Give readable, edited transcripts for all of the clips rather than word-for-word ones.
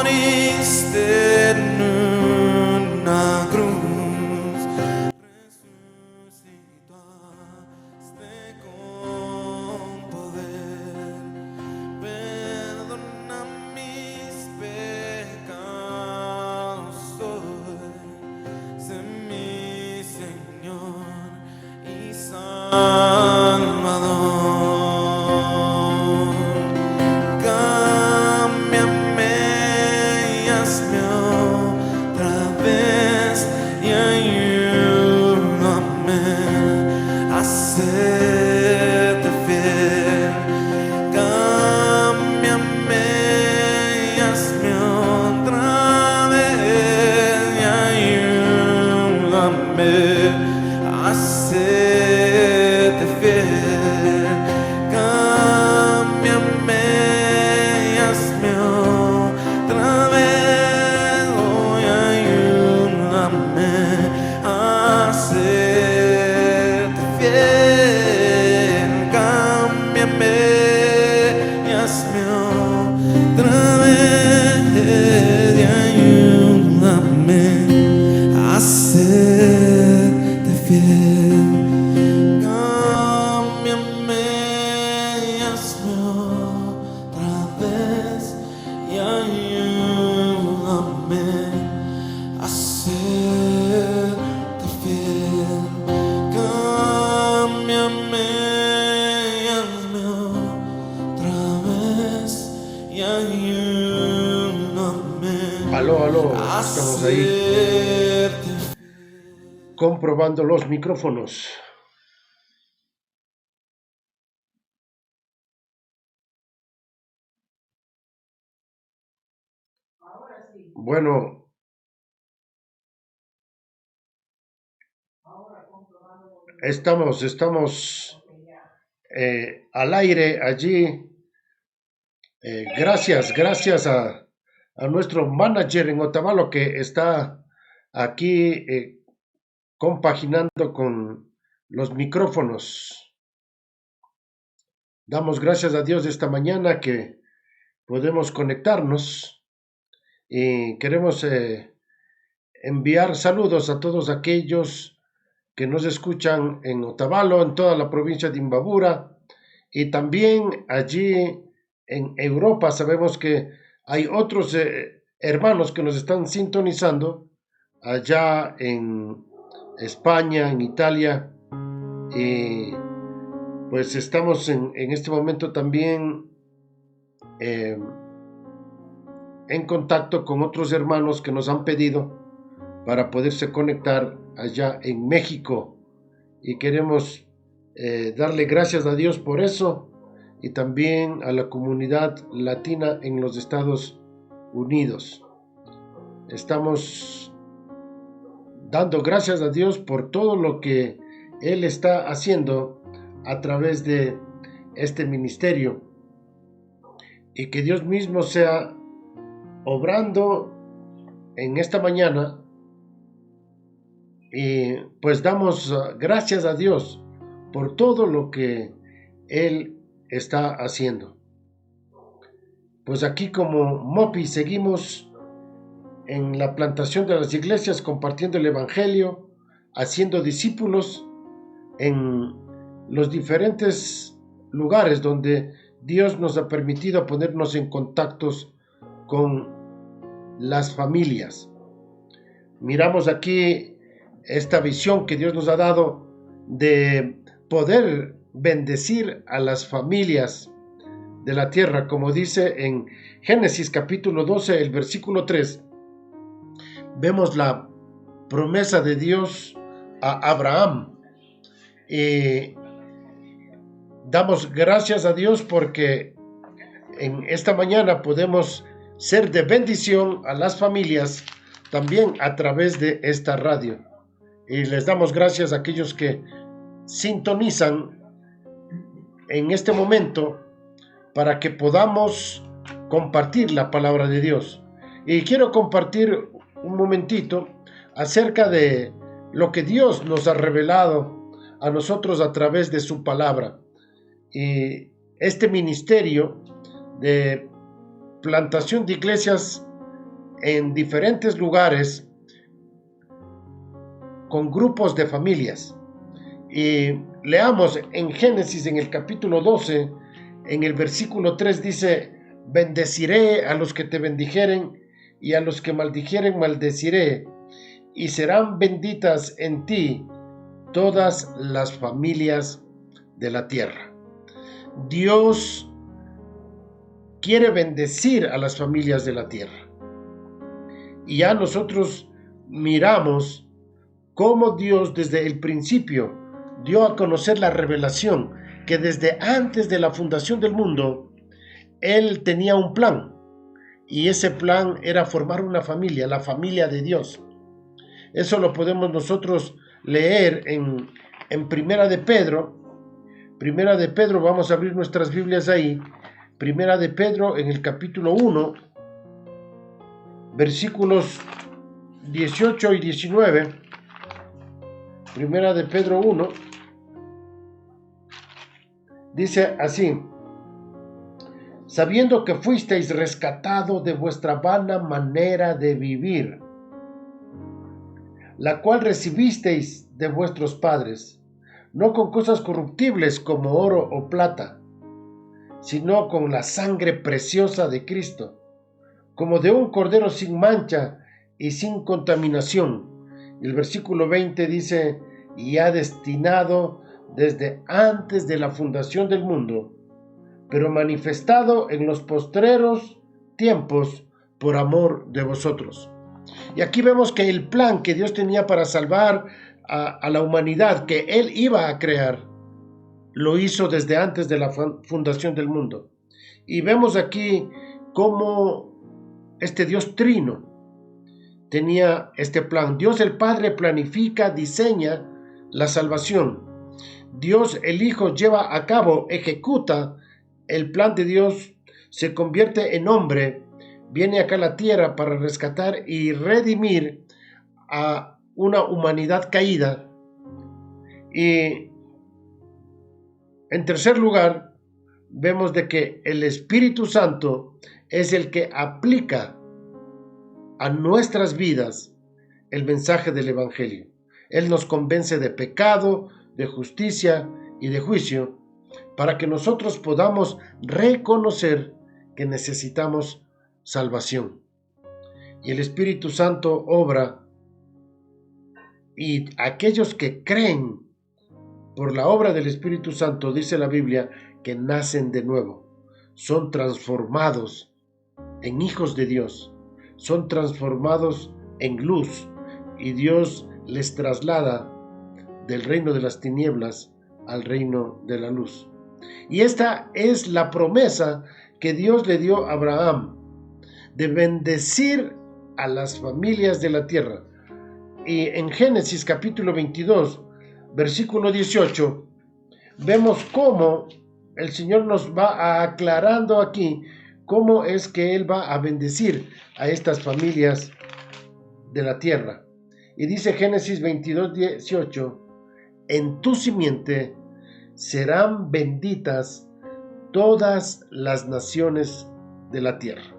moriste en una cruz, resucitaste con poder, perdona mis pecados hoy, sé mi Señor y Salvador. Aló, estamos ahí comprobando los micrófonos. Bueno, estamos al aire allí. Gracias a nuestro manager en Otavalo que está aquí compaginando con los micrófonos. Damos gracias a Dios esta mañana que podemos conectarnos y queremos enviar saludos a todos aquellos que nos escuchan en Otavalo, en toda la provincia de Imbabura y también allí en Europa. Sabemos que hay otros hermanos que nos están sintonizando allá en España, en Italia, y pues estamos en este momento también en contacto con otros hermanos que nos han pedido para poderse conectar allá en México y queremos darle gracias a Dios por eso y también a la comunidad latina en los Estados Unidos. Estamos dando gracias a Dios por todo lo que Él está haciendo a través de este ministerio y que Dios mismo sea obrando en esta mañana. Y pues damos gracias a Dios por todo lo que Él está haciendo. Pues aquí como MOPI seguimos en la plantación de las iglesias, compartiendo el Evangelio, haciendo discípulos en los diferentes lugares donde Dios nos ha permitido ponernos en contactos con las familias. Miramos aquí esta visión que Dios nos ha dado de poder bendecir a las familias de la tierra, como dice en Génesis capítulo 12, el versículo 3, vemos la promesa de Dios a Abraham y damos gracias a Dios porque en esta mañana podemos ser de bendición a las familias también a través de esta radio. Y les damos gracias a aquellos que sintonizan en este momento para que podamos compartir la palabra de Dios. Y quiero compartir un momentito acerca de lo que Dios nos ha revelado a nosotros a través de su palabra. Y este ministerio de plantación de iglesias en diferentes lugares con grupos de familias. Y leamos en Génesis, en el capítulo 12, en el versículo 3 dice: bendeciré a los que te bendijeren, y a los que maldijeren maldeciré, y serán benditas en ti todas las familias de la tierra. Dios quiere bendecir a las familias de la tierra. Y ya nosotros miramos cómo Dios desde el principio dio a conocer la revelación que desde antes de la fundación del mundo Él tenía un plan, y ese plan era formar una familia, la familia de Dios. Eso lo podemos nosotros leer en Primera de Pedro. Primera de Pedro, vamos a abrir nuestras Biblias ahí. Primera de Pedro, en el capítulo 1, versículos 18 y 19. Primera de Pedro 1, dice así: sabiendo que fuisteis rescatado de vuestra vana manera de vivir, la cual recibisteis de vuestros padres, no con cosas corruptibles como oro o plata, sino con la sangre preciosa de Cristo, como de un cordero sin mancha y sin contaminación. El versículo 20 dice: y ha destinado desde antes de la fundación del mundo, pero manifestado en los postreros tiempos por amor de vosotros. Y aquí vemos que el plan que Dios tenía para salvar a la humanidad, que Él iba a crear, lo hizo desde antes de la fundación del mundo. Y vemos aquí cómo este Dios trino tenía este plan. Dios el Padre planifica, diseña la salvación. Dios el Hijo lleva a cabo, ejecuta el plan de Dios, se convierte en hombre, viene acá a la tierra para rescatar y redimir a una humanidad caída. Y en tercer lugar, vemos de que el Espíritu Santo es el que aplica a nuestras vidas el mensaje del Evangelio. Él nos convence de pecado, de justicia y de juicio, para que nosotros podamos reconocer que necesitamos salvación. Y el Espíritu Santo obra, y aquellos que creen por la obra del Espíritu Santo, dice la Biblia, que nacen de nuevo, son transformados en hijos de Dios, son transformados en luz, y Dios les traslada del reino de las tinieblas al reino de la luz. Y esta es la promesa que Dios le dio a Abraham, de bendecir a las familias de la tierra. Y en Génesis capítulo 22, versículo 18, vemos cómo el Señor nos va aclarando aquí cómo es que Él va a bendecir a estas familias de la tierra. Y dice Génesis 22, 18, en tu simiente serán benditas todas las naciones de la tierra.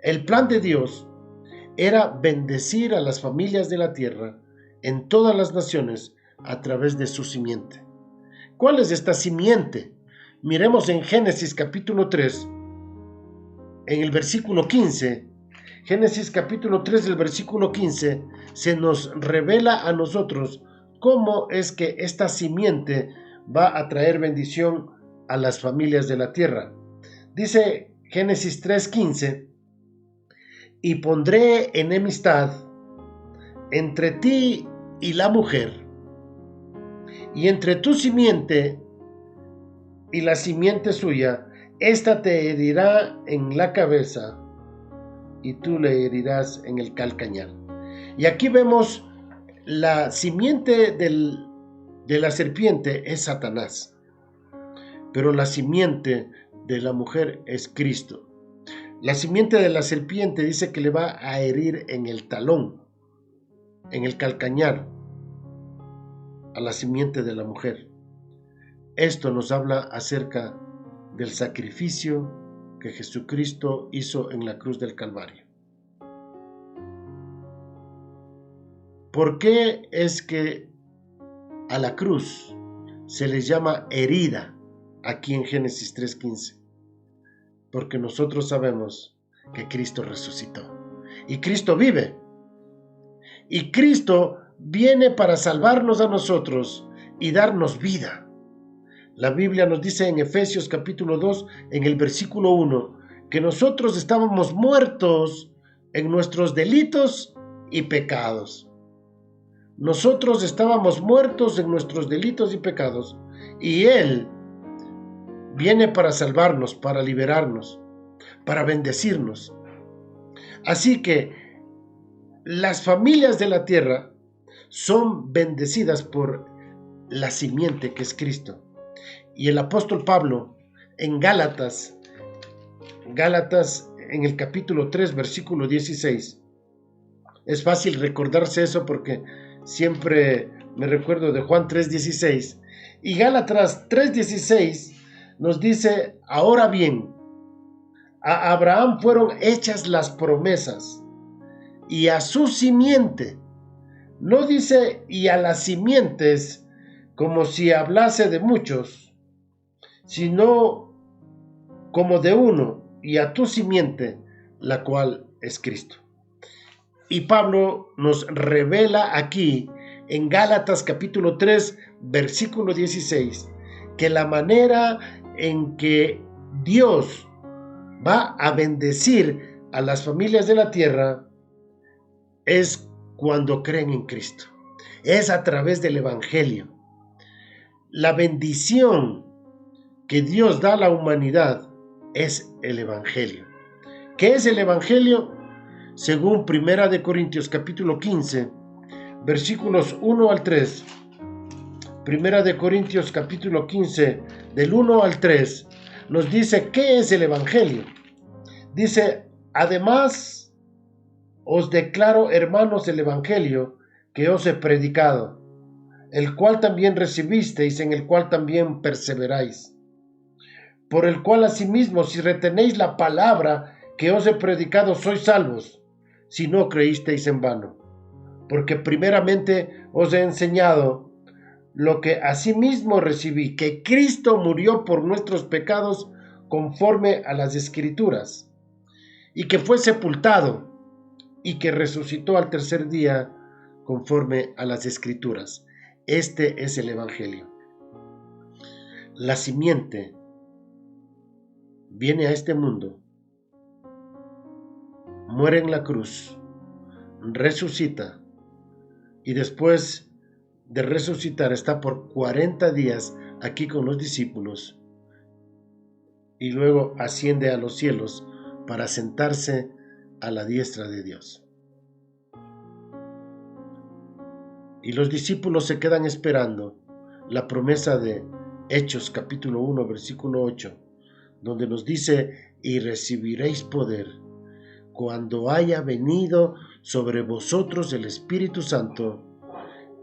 El plan de Dios era bendecir a las familias de la tierra en todas las naciones a través de su simiente. ¿Cuál es esta simiente? Miremos en Génesis capítulo 3, en el versículo 15. Génesis capítulo 3, del versículo 15, se nos revela a nosotros cómo es que esta simiente va a traer bendición a las familias de la tierra. Dice Génesis 3:15, y pondré enemistad entre ti y la mujer, y entre tu simiente y la simiente suya, ésta te herirá en la cabeza, y tú le herirás en el calcañar. Y aquí vemos la simiente de la serpiente es Satanás, pero la simiente de la mujer es Cristo. La simiente de la serpiente dice que le va a herir en el talón, en el calcañar, a la simiente de la mujer. Esto nos habla acerca del sacrificio que Jesucristo hizo en la cruz del Calvario. ¿Por qué es que a la cruz se le llama herida aquí en Génesis 3:15? Porque nosotros sabemos que Cristo resucitó y Cristo vive. Y Cristo viene para salvarnos a nosotros y darnos vida. La Biblia nos dice en Efesios capítulo 2, en el versículo 1, que nosotros estábamos muertos en nuestros delitos y pecados. Nosotros estábamos muertos en nuestros delitos y pecados, y Él viene para salvarnos, para liberarnos, para bendecirnos. Así que las familias de la tierra son bendecidas por la simiente que es Cristo. Y el apóstol Pablo en Gálatas en el capítulo 3, versículo 16, es fácil recordarse eso porque siempre me recuerdo de Juan 3:16, y Gálatas 3:16 nos dice: ahora bien, a Abraham fueron hechas las promesas, y a su simiente. No dice y a las simientes como si hablase de muchos, sino como de uno, y a tu simiente, la cual es Cristo. Y Pablo nos revela aquí en Gálatas capítulo 3, versículo 16, que la manera en que Dios va a bendecir a las familias de la tierra es cuando creen en Cristo. Es a través del Evangelio. La bendición que Dios da a la humanidad es el Evangelio. ¿Qué es el Evangelio? Según 1 Corintios capítulo 15, versículos 1 al 3. 1 Corintios capítulo 15, del 1 al 3, nos dice qué es el Evangelio. Dice: además os declaro, hermanos, el Evangelio que os he predicado, el cual también recibisteis, en el cual también perseveráis, por el cual asimismo, si retenéis la palabra que os he predicado, sois salvos, si no creísteis en vano. Porque primeramente os he enseñado lo que asimismo recibí, que Cristo murió por nuestros pecados conforme a las Escrituras, y que fue sepultado, y que resucitó al tercer día conforme a las Escrituras. Este es el Evangelio. La simiente viene a este mundo, muere en la cruz, resucita, y después de resucitar está por 40 días aquí con los discípulos, y luego asciende a los cielos para sentarse a la diestra de Dios. Y los discípulos se quedan esperando la promesa de Hechos capítulo 1, versículo 8, donde nos dice: y recibiréis poder cuando haya venido sobre vosotros el Espíritu Santo,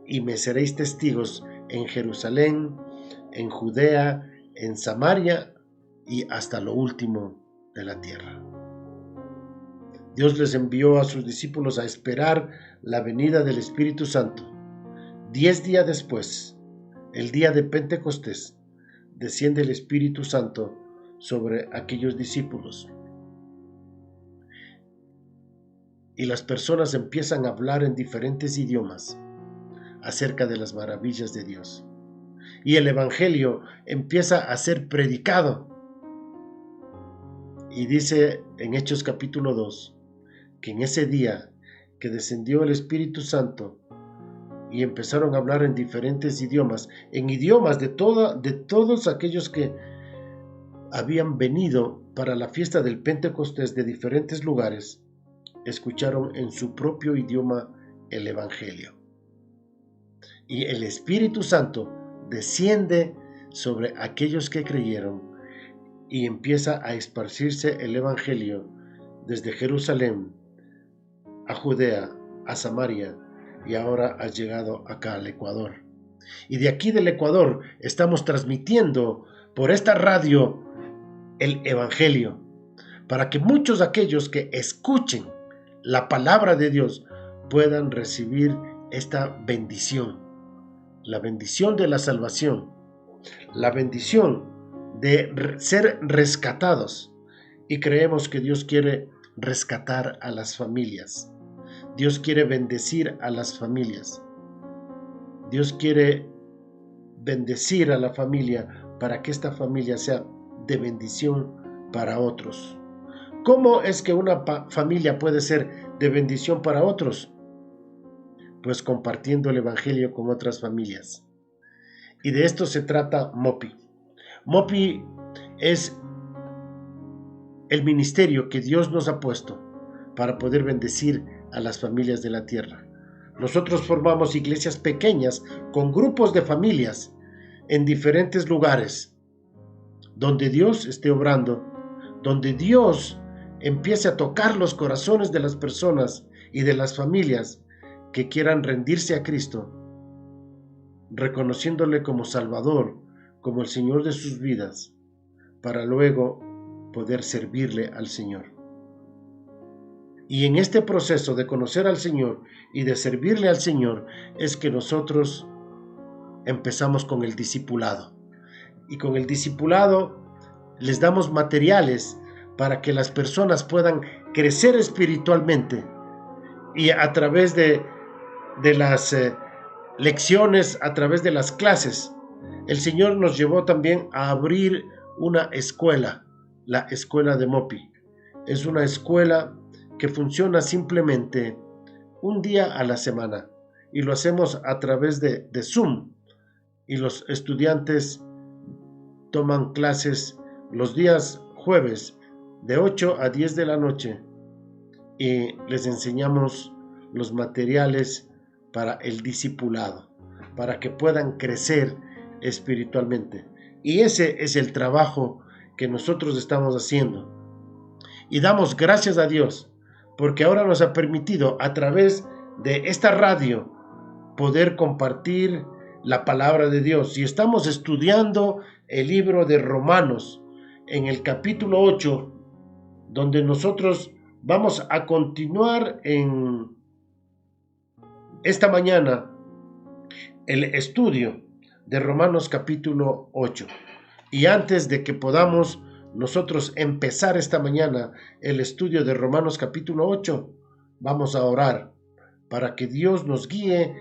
y me seréis testigos en Jerusalén, en Judea, en Samaria y hasta lo último de la tierra. Dios les envió a sus discípulos a esperar la venida del Espíritu Santo. 10 días después, el día de Pentecostés, desciende el Espíritu Santo sobre aquellos discípulos. Y las personas empiezan a hablar en diferentes idiomas acerca de las maravillas de Dios. Y el Evangelio empieza a ser predicado. Y dice en Hechos capítulo 2, que en ese día que descendió el Espíritu Santo y empezaron a hablar en diferentes idiomas, en idiomas de todos aquellos que habían venido para la fiesta del Pentecostés de diferentes lugares, escucharon en su propio idioma el Evangelio. Y el Espíritu Santo desciende sobre aquellos que creyeron y empieza a esparcirse el Evangelio desde Jerusalén a Judea, a Samaria, y ahora ha llegado acá al Ecuador. Y de aquí del Ecuador estamos transmitiendo por esta radio el Evangelio. para que muchos de aquellos que escuchen la palabra de Dios puedan recibir esta bendición, la bendición de la salvación, la bendición de ser rescatados. Y creemos que Dios quiere rescatar a las familias. Dios quiere bendecir a las familias. Dios quiere bendecir a la familia para que esta familia sea de bendición para otros. ¿Cómo es que una familia puede ser de bendición para otros? Pues compartiendo el evangelio con otras familias. Y de esto se trata MOPI. MOPI es el ministerio que Dios nos ha puesto para poder bendecir a las familias de la tierra. Nosotros formamos iglesias pequeñas con grupos de familias en diferentes lugares, donde Dios esté obrando, donde Dios empiece a tocar los corazones de las personas y de las familias que quieran rendirse a Cristo, reconociéndole como Salvador, como el Señor de sus vidas, para luego poder servirle al Señor. Y en este proceso de conocer al Señor y de servirle al Señor es que nosotros empezamos con el discipulado. Y con el discipulado les damos materiales para que las personas puedan crecer espiritualmente. Y a través de las lecciones, a través de las clases, el Señor nos llevó también a abrir una escuela, la escuela de MOPI. Es una escuela que funciona simplemente un día a la semana y lo hacemos a través de Zoom, y los estudiantes toman clases los días jueves de 8 a 10 de la noche y les enseñamos los materiales para el discipulado, para que puedan crecer espiritualmente. Y ese es el trabajo que nosotros estamos haciendo. Y damos gracias a Dios, porque ahora nos ha permitido a través de esta radio poder compartir la palabra de Dios. Y estamos estudiando el libro de Romanos en el capítulo 8, donde nosotros vamos a continuar en esta mañana el estudio de Romanos capítulo 8. Y antes de que podamos nosotros empezar esta mañana el estudio de Romanos capítulo 8, vamos a orar para que Dios nos guíe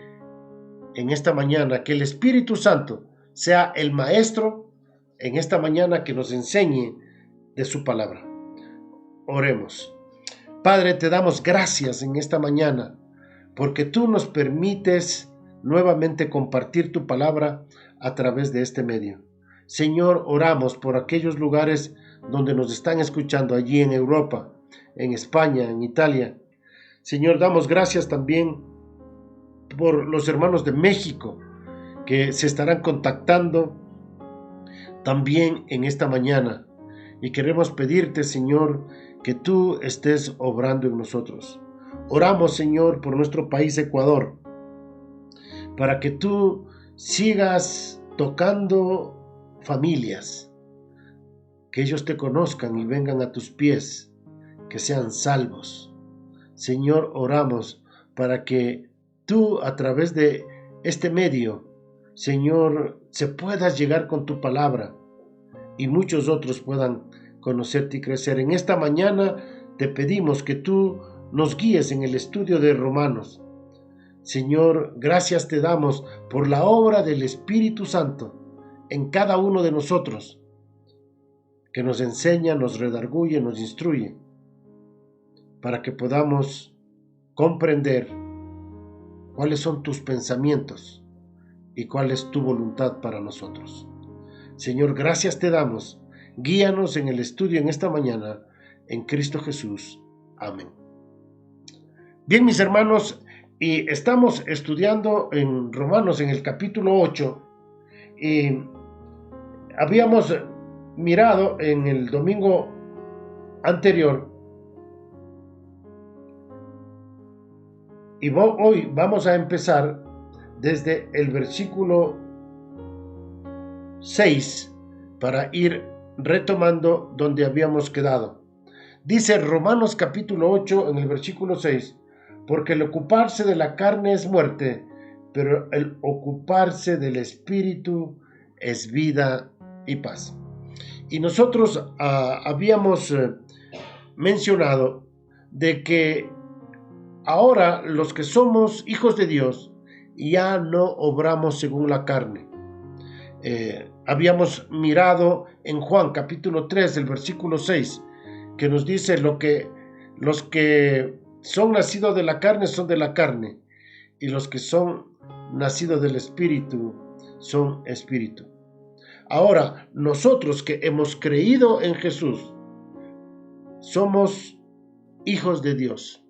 en esta mañana, que el Espíritu Santo sea el maestro en esta mañana, que nos enseñe de su palabra. Oremos. Padre, te damos gracias en esta mañana porque tú nos permites nuevamente compartir tu palabra a través de este medio. Señor, oramos por aquellos lugares donde nos están escuchando, allí en Europa, en España, en Italia. Señor, damos gracias también por los hermanos de México que se estarán contactando también en esta mañana. Y queremos pedirte, Señor, que tú estés obrando en nosotros. Oramos, Señor, por nuestro país Ecuador, para que tú sigas tocando familias, que ellos te conozcan y vengan a tus pies, que sean salvos. Señor, oramos para que tú, a través de este medio, Señor, se puedas llegar con tu palabra y muchos otros puedan conocerte y crecer. En esta mañana te pedimos que tú nos guíes en el estudio de Romanos. Señor, gracias te damos por la obra del Espíritu Santo en cada uno de nosotros, que nos enseña, nos redarguye, nos instruye, para que podamos comprender cuáles son tus pensamientos y cuál es tu voluntad para nosotros. Señor, gracias te damos. Guíanos en el estudio en esta mañana, en Cristo Jesús. Amén. Bien, mis hermanos, y estamos estudiando en Romanos en el capítulo 8, y habíamos mirado en el domingo anterior, y hoy vamos a empezar desde el versículo 6 para ir retomando donde habíamos quedado. Dice Romanos capítulo 8 en el versículo 6, porque el ocuparse de la carne es muerte, pero el ocuparse del espíritu es vida y paz. Y nosotros habíamos mencionado de que ahora los que somos hijos de Dios ya no obramos según la carne. Habíamos mirado en Juan capítulo 3, el versículo 6, que nos dice los que son nacidos de la carne son de la carne, y los que son nacidos del espíritu son espíritu. Ahora, nosotros que hemos creído en Jesús, somos hijos de Dios.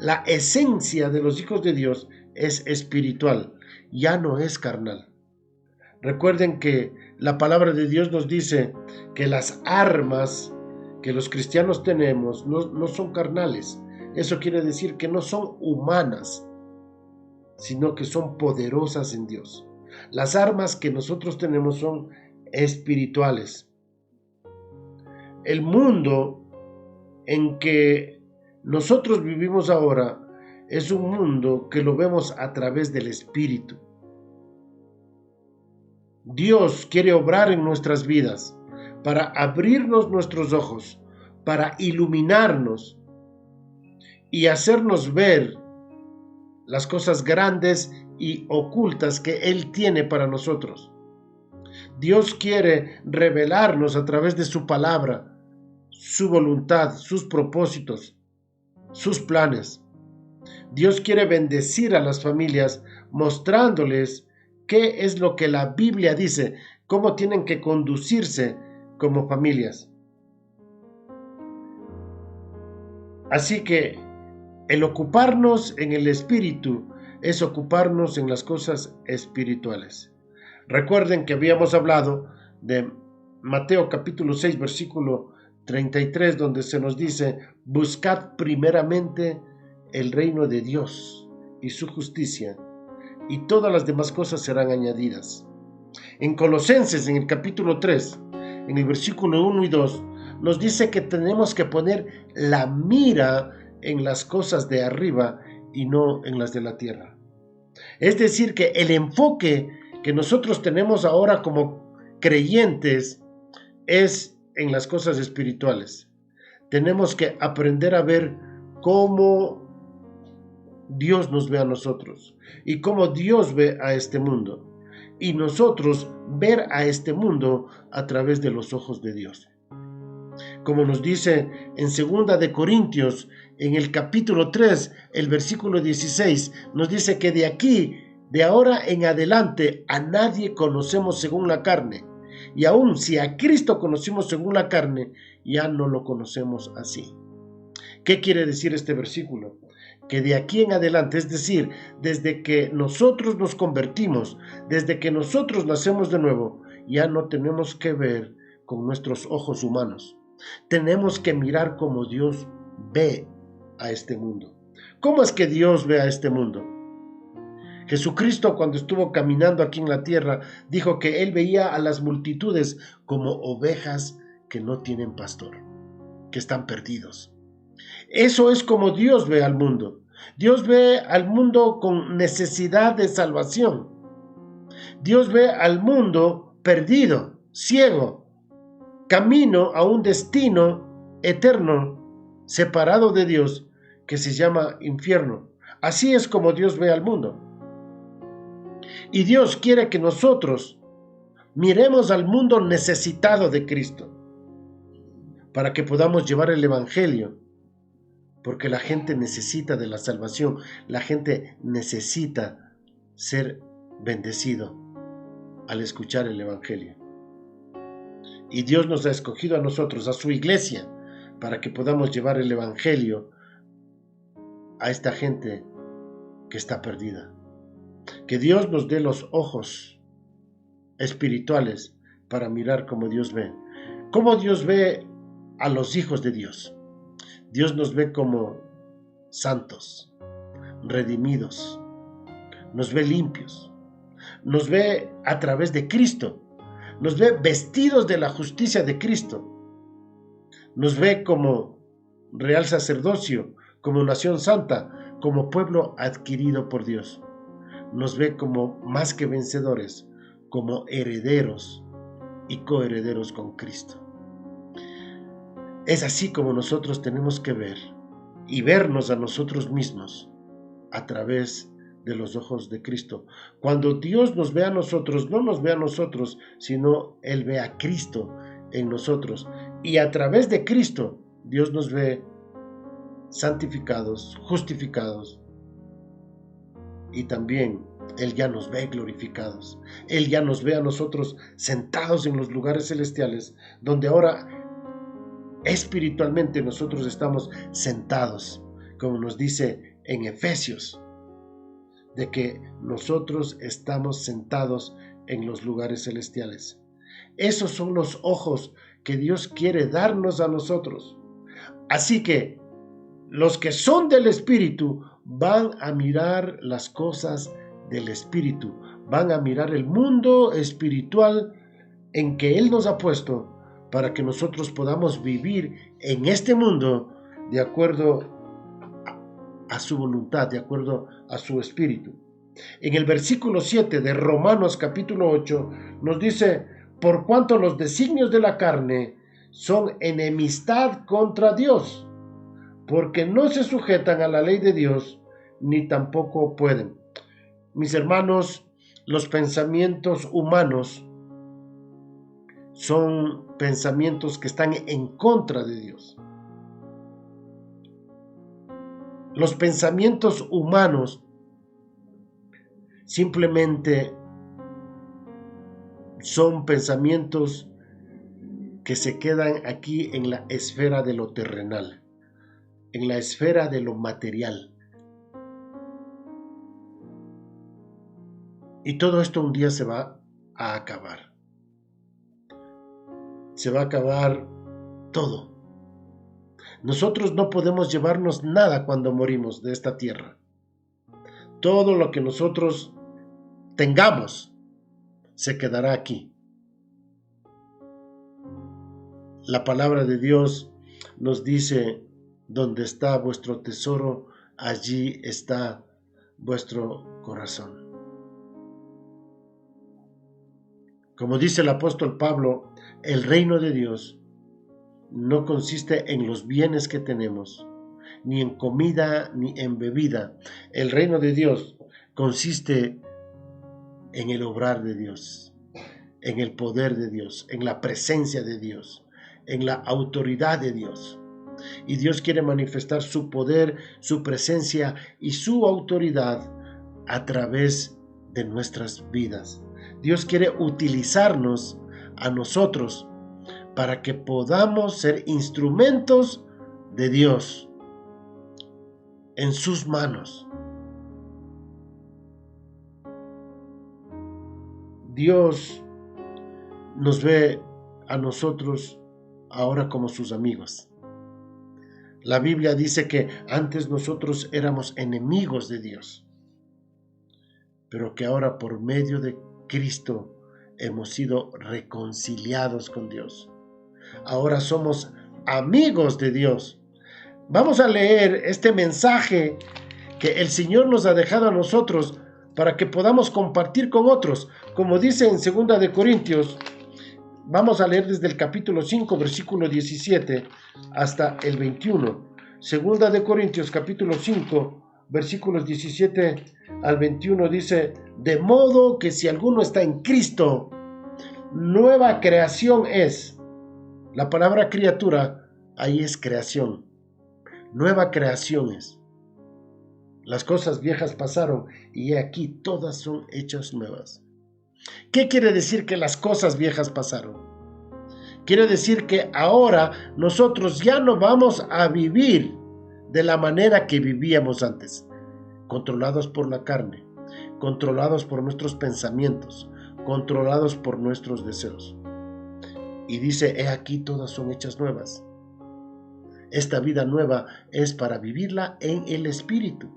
La esencia de los hijos de Dios es espiritual, ya no es carnal. Recuerden que la palabra de Dios nos dice que las armas que los cristianos tenemos no son carnales. Eso quiere decir que no son humanas, sino que son poderosas en Dios. Las armas que nosotros tenemos son espirituales. El mundo en que nosotros vivimos ahora es un mundo que lo vemos a través del espíritu. Dios quiere obrar en nuestras vidas para abrirnos nuestros ojos, para iluminarnos y hacernos ver las cosas grandes y ocultas que Él tiene para nosotros. Dios quiere revelarnos a través de su palabra, su voluntad, sus propósitos, sus planes. Dios quiere bendecir a las familias mostrándoles qué es lo que la Biblia dice, cómo tienen que conducirse como familias. Así que el ocuparnos en el espíritu es ocuparnos en las cosas espirituales. Recuerden que habíamos hablado de Mateo capítulo 6 versículo 33, donde se nos dice: buscad primeramente el reino de Dios y su justicia, y todas las demás cosas serán añadidas. En Colosenses, en el capítulo 3, en el versículo 1 y 2, nos dice que tenemos que poner la mira en las cosas de arriba y no en las de la tierra. Es decir, que el enfoque que nosotros tenemos ahora como creyentes es en las cosas espirituales. Tenemos que aprender a ver cómo Dios nos ve a nosotros y cómo Dios ve a este mundo, y nosotros ver a este mundo a través de los ojos de Dios. Como nos dice en 2 de Corintios, en el capítulo 3, el versículo 16, nos dice que de ahora en adelante, a nadie conocemos según la carne. Y aun si a Cristo conocimos según la carne, ya no lo conocemos así. ¿Qué quiere decir este versículo? Que de aquí en adelante, es decir, desde que nosotros nos convertimos, desde que nosotros nacemos de nuevo, ya no tenemos que ver con nuestros ojos humanos. Tenemos que mirar como Dios ve a este mundo. ¿Cómo es que Dios ve a este mundo? Jesucristo, cuando estuvo caminando aquí en la tierra, dijo que Él veía a las multitudes como ovejas que no tienen pastor, que están perdidos. Eso es como Dios ve al mundo. Dios ve al mundo con necesidad de salvación. Dios ve al mundo perdido, ciego, camino a un destino eterno, separado de Dios, que se llama infierno. Así es como Dios ve al mundo. Y Dios quiere que nosotros miremos al mundo necesitado de Cristo, para que podamos llevar el evangelio, porque la gente necesita de la salvación, la gente necesita ser bendecido al escuchar el evangelio. Y Dios nos ha escogido a nosotros, a su iglesia, para que podamos llevar el evangelio a esta gente que está perdida. Que Dios nos dé los ojos espirituales para mirar como Dios ve. ¿Cómo Dios ve a los hijos de Dios? Dios nos ve como santos, redimidos, nos ve limpios, nos ve a través de Cristo, nos ve vestidos de la justicia de Cristo, nos ve como real sacerdocio, como nación santa, como pueblo adquirido por Dios. Nos ve como más que vencedores, como herederos y coherederos con Cristo. Es así como nosotros tenemos que ver y vernos a nosotros mismos a través de los ojos de Cristo. Cuando Dios nos ve a nosotros, no nos ve a nosotros, sino Él ve a Cristo en nosotros. Y a través de Cristo, Dios nos ve santificados, justificados. Y también Él ya nos ve glorificados. Él ya nos ve a nosotros sentados en los lugares celestiales, donde ahora espiritualmente nosotros estamos sentados, como nos dice en Efesios, de que nosotros estamos sentados en los lugares celestiales. Esos son los ojos que Dios quiere darnos a nosotros. Así que los que son del Espíritu van a mirar las cosas del Espíritu, van a mirar el mundo espiritual en que Él nos ha puesto para que nosotros podamos vivir en este mundo de acuerdo a su voluntad, de acuerdo a su Espíritu. En el versículo 7 de Romanos capítulo 8 nos dice: por cuanto los designios de la carne son enemistad contra Dios, porque no se sujetan a la ley de Dios, ni tampoco pueden. Mis hermanos, los pensamientos humanos son pensamientos que están en contra de Dios. Los pensamientos humanos simplemente son pensamientos que se quedan aquí en la esfera de lo terrenal, en la esfera de lo material. Y todo esto un día se va a acabar. Se va a acabar todo. Nosotros no podemos llevarnos nada cuando morimos de esta tierra. Todo lo que nosotros tengamos se quedará aquí. La palabra de Dios nos dice: donde está vuestro tesoro, allí está vuestro corazón. Como dice el apóstol Pablo, el reino de Dios no consiste en los bienes que tenemos, ni en comida, ni en bebida. El reino de Dios consiste en el obrar de Dios, en el poder de Dios, en la presencia de Dios, en la autoridad de Dios. Y Dios quiere manifestar su poder, su presencia y su autoridad a través de nuestras vidas. Dios quiere utilizarnos a nosotros para que podamos ser instrumentos de Dios en sus manos. Dios nos ve a nosotros ahora como sus amigos. La Biblia dice que antes nosotros éramos enemigos de Dios, pero que ahora por medio de Cristo hemos sido reconciliados con Dios. Ahora somos amigos de Dios. Vamos a leer este mensaje que el Señor nos ha dejado a nosotros para que podamos compartir con otros. Como dice en 2 de Corintios, vamos a leer desde el capítulo 5, versículo 17 hasta el 21. 2 de Corintios, capítulo 5, versículos 17 al 21 dice: de modo que si alguno está en Cristo, nueva creación es. La palabra criatura ahí es creación. Nueva creación es. Las cosas viejas pasaron y he aquí todas son hechas nuevas. ¿Qué quiere decir que las cosas viejas pasaron? Quiere decir que ahora nosotros ya no vamos a vivir de la manera que vivíamos antes, controlados por la carne, controlados por nuestros pensamientos, controlados por nuestros deseos. Y dice: he aquí todas son hechas nuevas. Esta vida nueva es para vivirla en el Espíritu,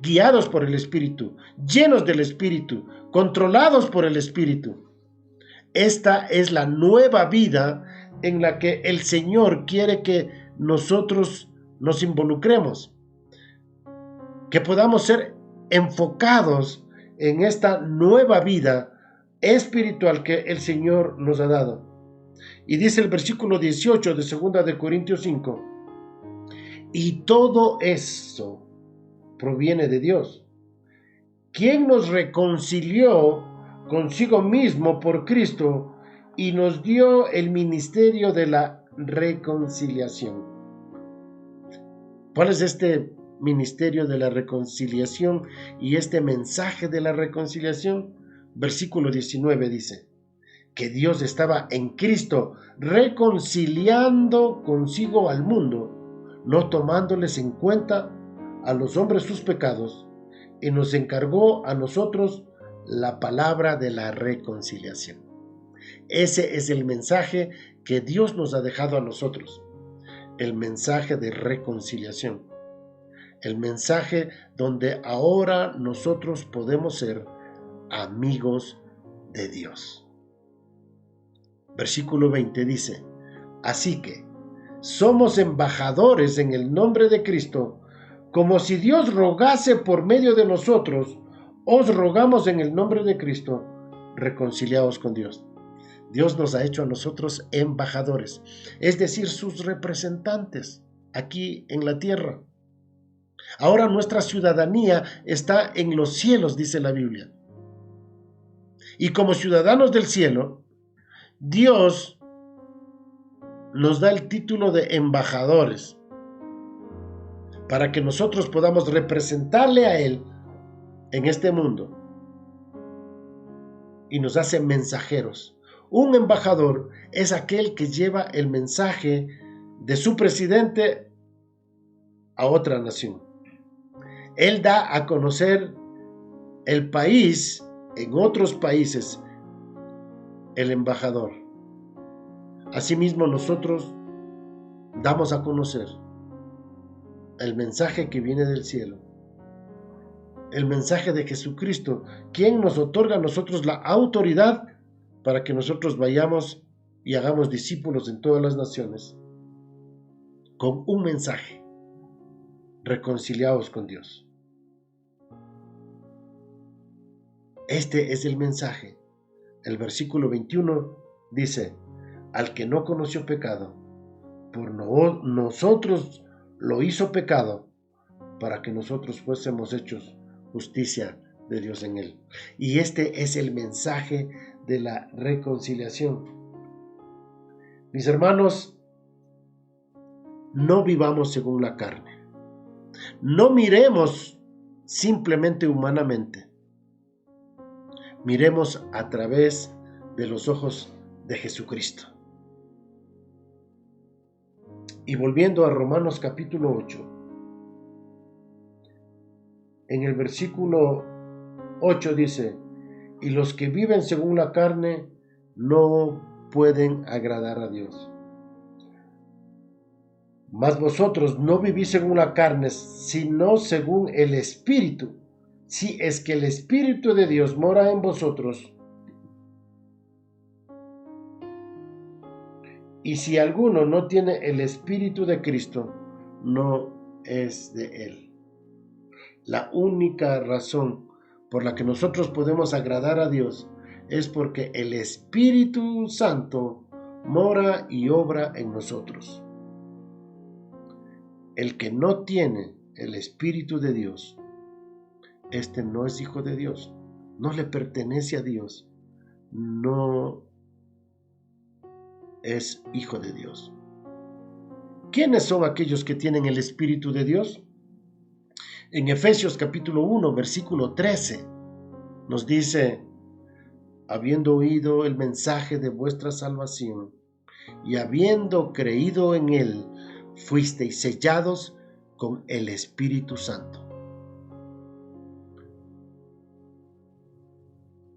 guiados por el Espíritu, llenos del Espíritu, controlados por el Espíritu. Esta es la nueva vida en la que el Señor quiere que nosotros nos involucremos, que podamos ser enfocados en esta nueva vida espiritual que el Señor nos ha dado. Y dice el versículo 18 de 2 de Corintios 5, y todo eso proviene de Dios, quien nos reconcilió consigo mismo por Cristo y nos dio el ministerio de la reconciliación. ¿Cuál es este ministerio de la reconciliación y este mensaje de la reconciliación? Versículo 19 dice que Dios estaba en Cristo reconciliando consigo al mundo, no tomándoles en cuenta a los hombres sus pecados, y nos encargó a nosotros la palabra de la reconciliación. Ese es el mensaje que Dios nos ha dejado a nosotros, el mensaje de reconciliación, el mensaje donde ahora nosotros podemos ser amigos de Dios. Versículo 20 dice, así que somos embajadores en el nombre de Cristo, como si Dios rogase por medio de nosotros, os rogamos en el nombre de Cristo, reconciliaos con Dios. Dios nos ha hecho a nosotros embajadores, es decir, sus representantes aquí en la tierra. Ahora nuestra ciudadanía está en los cielos, dice la Biblia. Y como ciudadanos del cielo, Dios nos da el título de embajadores para que nosotros podamos representarle a Él en este mundo. Y nos hace mensajeros. Un embajador es aquel que lleva el mensaje de su presidente a otra nación. Él da a conocer el país en otros países, el embajador. Asimismo, nosotros damos a conocer el mensaje que viene del cielo, el mensaje de Jesucristo, quien nos otorga a nosotros la autoridad para que nosotros vayamos y hagamos discípulos en todas las naciones, con un mensaje: reconciliados con Dios. Este es el mensaje. El versículo 21 dice: al que no conoció pecado, por nosotros lo hizo pecado, para que nosotros fuésemos hechos justicia de Dios en él. Y este es el mensaje de la reconciliación. Mis hermanos, no vivamos según la carne. No miremos simplemente humanamente. Miremos a través de los ojos de Jesucristo. Y volviendo a Romanos capítulo 8, en el versículo 8 dice: y los que viven según la carne no pueden agradar a Dios. Mas vosotros no vivís según la carne, sino según el Espíritu, si es que el Espíritu de Dios mora en vosotros. Y si alguno no tiene el Espíritu de Cristo, no es de él. La única razón por la que nosotros podemos agradar a Dios es porque el Espíritu Santo mora y obra en nosotros. El que no tiene el Espíritu de Dios, este no es hijo de Dios, no le pertenece a Dios, no es hijo de Dios. ¿Quiénes son aquellos que tienen el Espíritu de Dios? En Efesios capítulo 1, versículo 13, nos dice: habiendo oído el mensaje de vuestra salvación y habiendo creído en él, fuisteis sellados con el Espíritu Santo.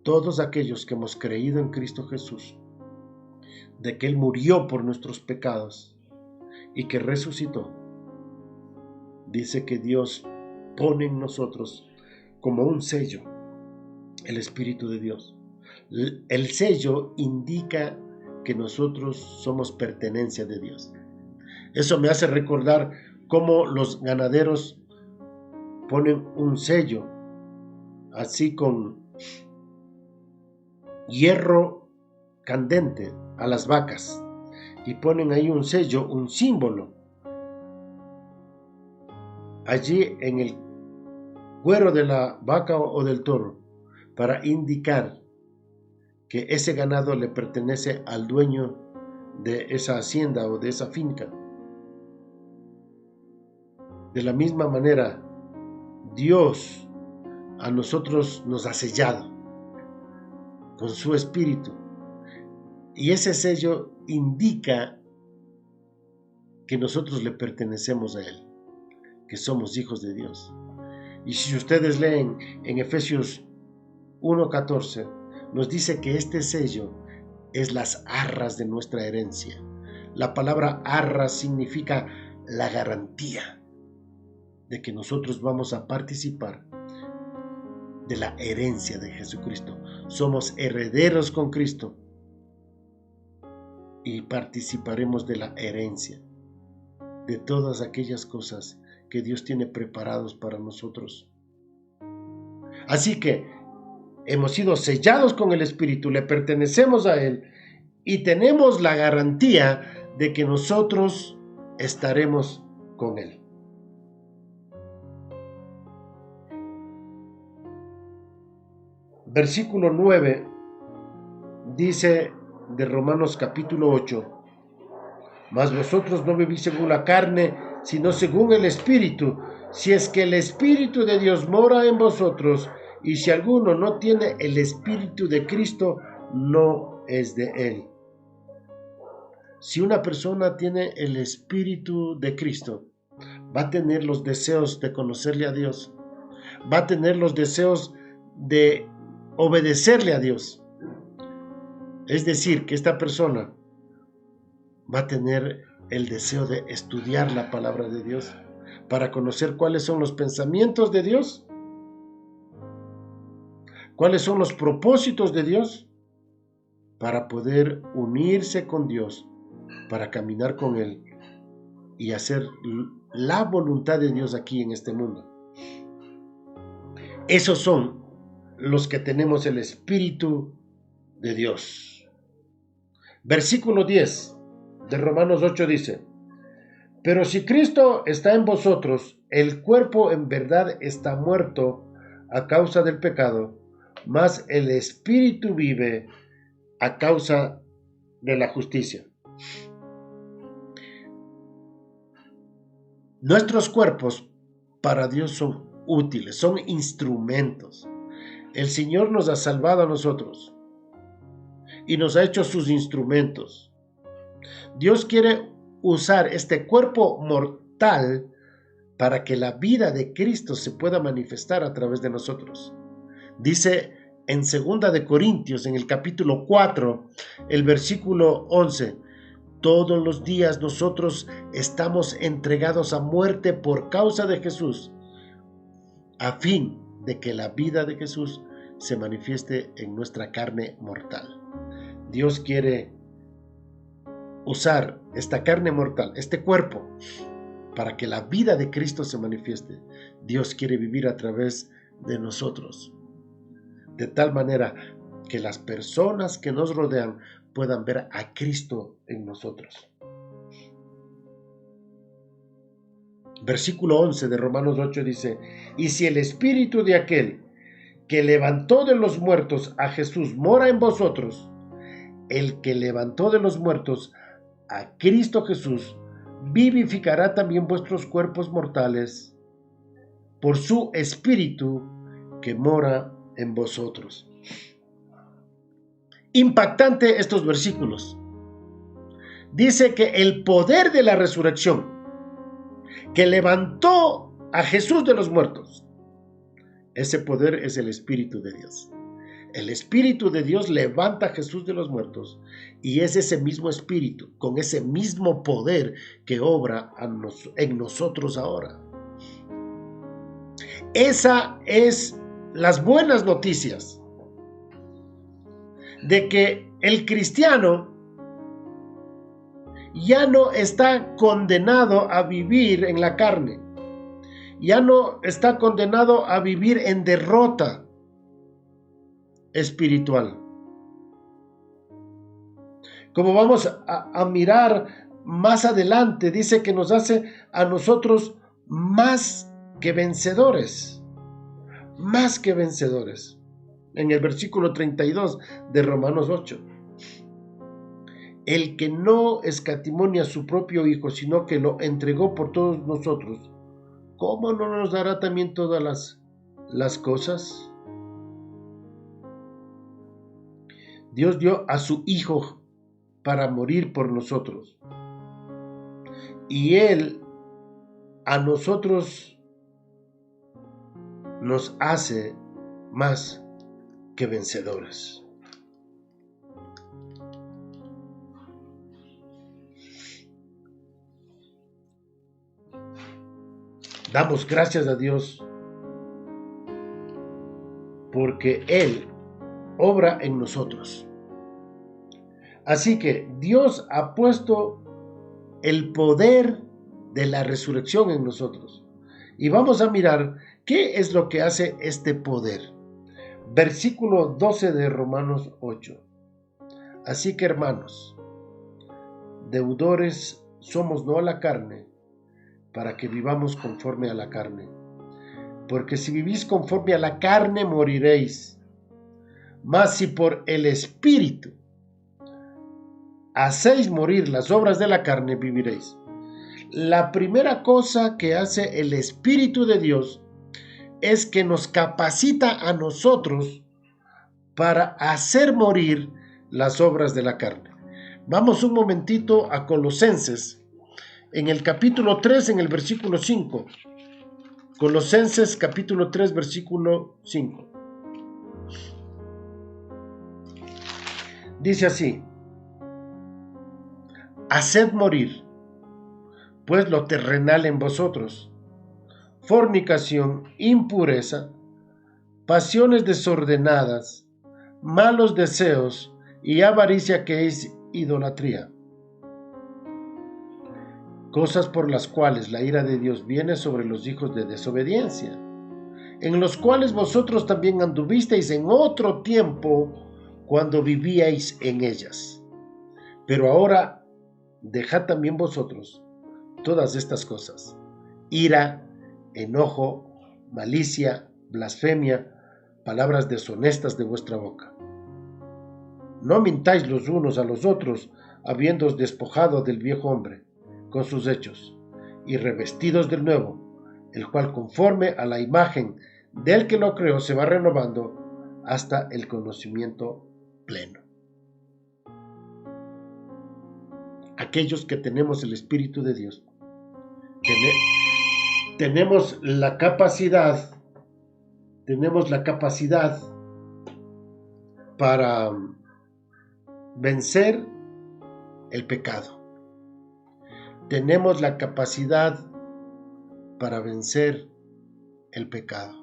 Todos aquellos que hemos creído en Cristo Jesús, de que Él murió por nuestros pecados y que resucitó, dice que Dios pone en nosotros como un sello el Espíritu de Dios. El sello indica que nosotros somos pertenencia de Dios. Eso me hace recordar como los ganaderos ponen un sello, así con hierro candente a las vacas, y ponen ahí un sello, un símbolo, allí en el cuero de la vaca o del toro, para indicar que ese ganado le pertenece al dueño de esa hacienda o de esa finca. De la misma manera, Dios a nosotros nos ha sellado con su espíritu, y ese sello indica que nosotros le pertenecemos a Él, que somos hijos de Dios. Y si ustedes leen en Efesios 1:14, nos dice que este sello es las arras de nuestra herencia. La palabra arras significa la garantía de que nosotros vamos a participar de la herencia de Jesucristo. Somos herederos con Cristo y participaremos de la herencia, de todas aquellas cosas que Dios tiene preparados para nosotros. Así que hemos sido sellados con el Espíritu, le pertenecemos a Él y tenemos la garantía de que nosotros estaremos con Él. Versículo 9 dice de Romanos capítulo 8: mas vosotros no vivís según la carne, sino según el Espíritu, si es que el Espíritu de Dios mora en vosotros, y si alguno no tiene el Espíritu de Cristo, no es de Él. Si una persona tiene el Espíritu de Cristo, va a tener los deseos de conocerle a Dios, va a tener los deseos de obedecerle a Dios. Es decir, que esta persona va a tener el deseo de estudiar la palabra de Dios para conocer cuáles son los pensamientos de Dios, cuáles son los propósitos de Dios, para poder unirse con Dios, para caminar con Él y hacer la voluntad de Dios aquí en este mundo. Esos son los que tenemos el Espíritu de Dios. Versículo 10 de Romanos 8 dice: pero si Cristo está en vosotros, el cuerpo en verdad está muerto a causa del pecado, mas el Espíritu vive a causa de la justicia. Nuestros cuerpos para Dios son útiles, son instrumentos. El Señor nos ha salvado a nosotros y nos ha hecho sus instrumentos. Dios quiere usar este cuerpo mortal para que la vida de Cristo se pueda manifestar a través de nosotros. Dice en 2 de Corintios, en el capítulo 4, el versículo 11: todos los días nosotros estamos entregados a muerte por causa de Jesús, a fin de que la vida de Jesús se manifieste en nuestra carne mortal. Dios quiere usar esta carne mortal, este cuerpo, para que la vida de Cristo se manifieste. Dios quiere vivir a través de nosotros, de tal manera que las personas que nos rodean puedan ver a Cristo en nosotros. Versículo 11 de Romanos 8 dice: y si el Espíritu de aquel que levantó de los muertos a Jesús mora en vosotros, el que levantó de los muertos a Cristo Jesús vivificará también vuestros cuerpos mortales por su Espíritu que mora en vosotros. Impactante estos versículos. Dice que el poder de la resurrección que levantó a Jesús de los muertos, ese poder es el Espíritu de Dios. El Espíritu de Dios levanta a Jesús de los muertos, y es ese mismo Espíritu, con ese mismo poder, que obra en nosotros ahora. Esa es las buenas noticias de que el cristiano ya no está condenado a vivir en la carne, ya no está condenado a vivir en derrota espiritual. Como vamos a mirar más adelante, dice que nos hace a nosotros más que vencedores, más que vencedores. En el versículo 32 de Romanos 8. El que no escatimó ni a su propio Hijo, sino que lo entregó por todos nosotros, ¿cómo no nos dará también todas las cosas? Dios dio a su Hijo para morir por nosotros. Y Él a nosotros nos hace más que vencedores. Damos gracias a Dios porque Él obra en nosotros. Así que Dios ha puesto el poder de la resurrección en nosotros. Y vamos a mirar qué es lo que hace este poder. Versículo 12 de Romanos 8. Así que, hermanos, deudores somos no a la carne, para que vivamos conforme a la carne. Porque si vivís conforme a la carne, moriréis. Mas si por el Espíritu hacéis morir las obras de la carne, viviréis. La primera cosa que hace el Espíritu de Dios es que nos capacita a nosotros para hacer morir las obras de la carne. Vamos un momentito a Colosenses, en el capítulo 3, en el versículo 5. Colosenses capítulo 3, versículo 5. Dice así: haced morir, pues lo terrenal en vosotros: fornicación, impureza, pasiones desordenadas, malos deseos y avaricia, que es idolatría. Cosas por las cuales la ira de Dios viene sobre los hijos de desobediencia, en los cuales vosotros también anduvisteis en otro tiempo cuando vivíais en ellas. Pero ahora dejad también vosotros todas estas cosas: ira, enojo, malicia, blasfemia, palabras deshonestas de vuestra boca. No mintáis los unos a los otros, habiéndoos despojado del viejo hombre con sus hechos, y revestidos del nuevo, el cual conforme a la imagen del que lo creó se va renovando hasta el conocimiento pleno. Aquellos que tenemos el Espíritu de Dios, tenemos la capacidad para vencer el pecado. Tenemos la capacidad para vencer el pecado,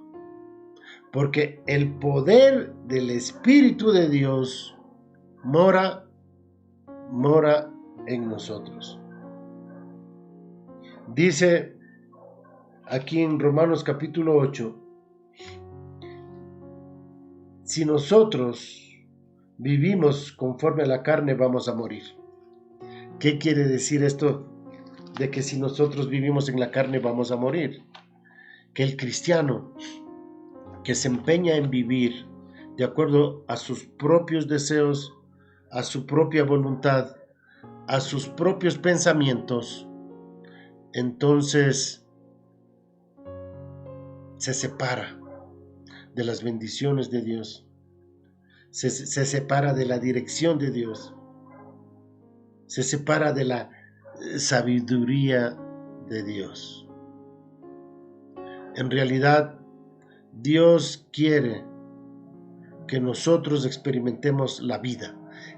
porque el poder del Espíritu de Dios mora en nosotros. Dice aquí en Romanos capítulo 8, si nosotros vivimos conforme a la carne, vamos a morir. ¿Qué quiere decir esto de que si nosotros vivimos en la carne vamos a morir? Que el cristiano que se empeña en vivir de acuerdo a sus propios deseos, a su propia voluntad, a sus propios pensamientos, entonces se separa de las bendiciones de Dios, se separa de la dirección de Dios, se separa de la sabiduría de Dios. En realidad, Dios quiere que nosotros experimentemos la vida.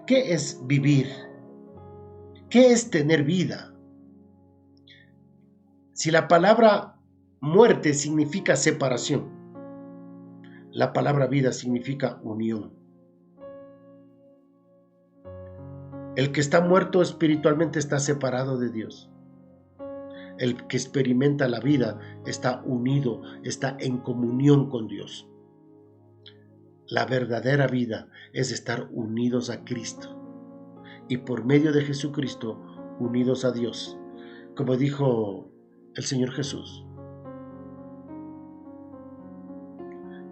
¿Qué es vivir? ¿Qué es tener vida? Si la palabra muerte significa separación, la palabra vida significa unión. El que está muerto espiritualmente está separado de Dios. El que experimenta la vida está unido, está en comunión con Dios. La verdadera vida es estar unidos a Cristo y por medio de Jesucristo unidos a Dios. Como dijo el Señor Jesús,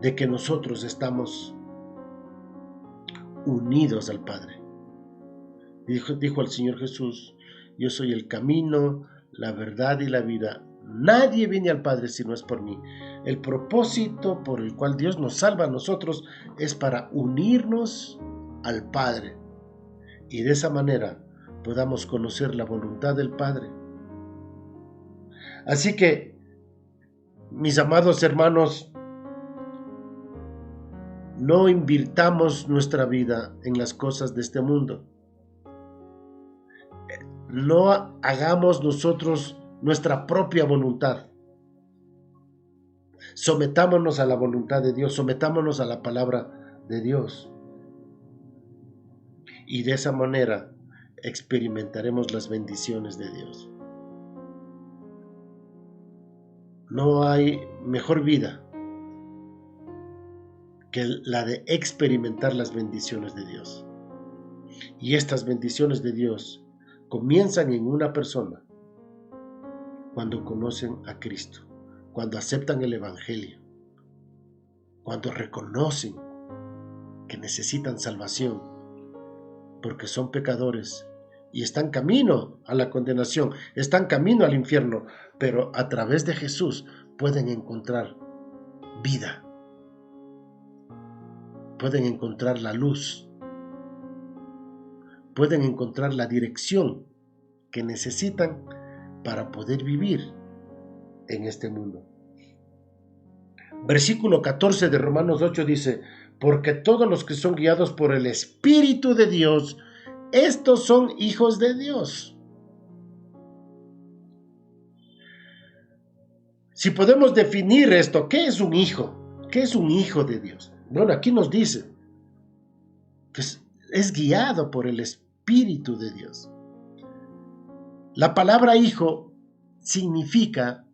de que nosotros estamos unidos al Padre. Dijo el Señor Jesús, yo soy el camino, la verdad y la vida. Nadie viene al Padre si no es por mí. El propósito por el cual Dios nos salva a nosotros es para unirnos al Padre y de esa manera podamos conocer la voluntad del Padre. Así que, mis amados hermanos, no invirtamos nuestra vida en las cosas de este mundo. No hagamos nosotros nuestra propia voluntad. Sometámonos a la voluntad de Dios, sometámonos a la palabra de Dios. Y de esa manera experimentaremos las bendiciones de Dios. No hay mejor vida que la de experimentar las bendiciones de Dios. Y estas bendiciones de Dios comienzan en una persona cuando conocen a Cristo, cuando aceptan el Evangelio, cuando reconocen que necesitan salvación porque son pecadores y están camino a la condenación, están camino al infierno, pero a través de Jesús pueden encontrar vida, pueden encontrar la luz, pueden encontrar la dirección que necesitan para poder vivir en este mundo. Versículo 14 de Romanos 8 dice, porque todos los que son guiados por el Espíritu de Dios, estos son hijos de Dios. Si podemos definir esto, ¿qué es un hijo? ¿Qué es un hijo de Dios? Bueno, aquí nos dice que es guiado por el Espíritu de Dios. La palabra hijo significa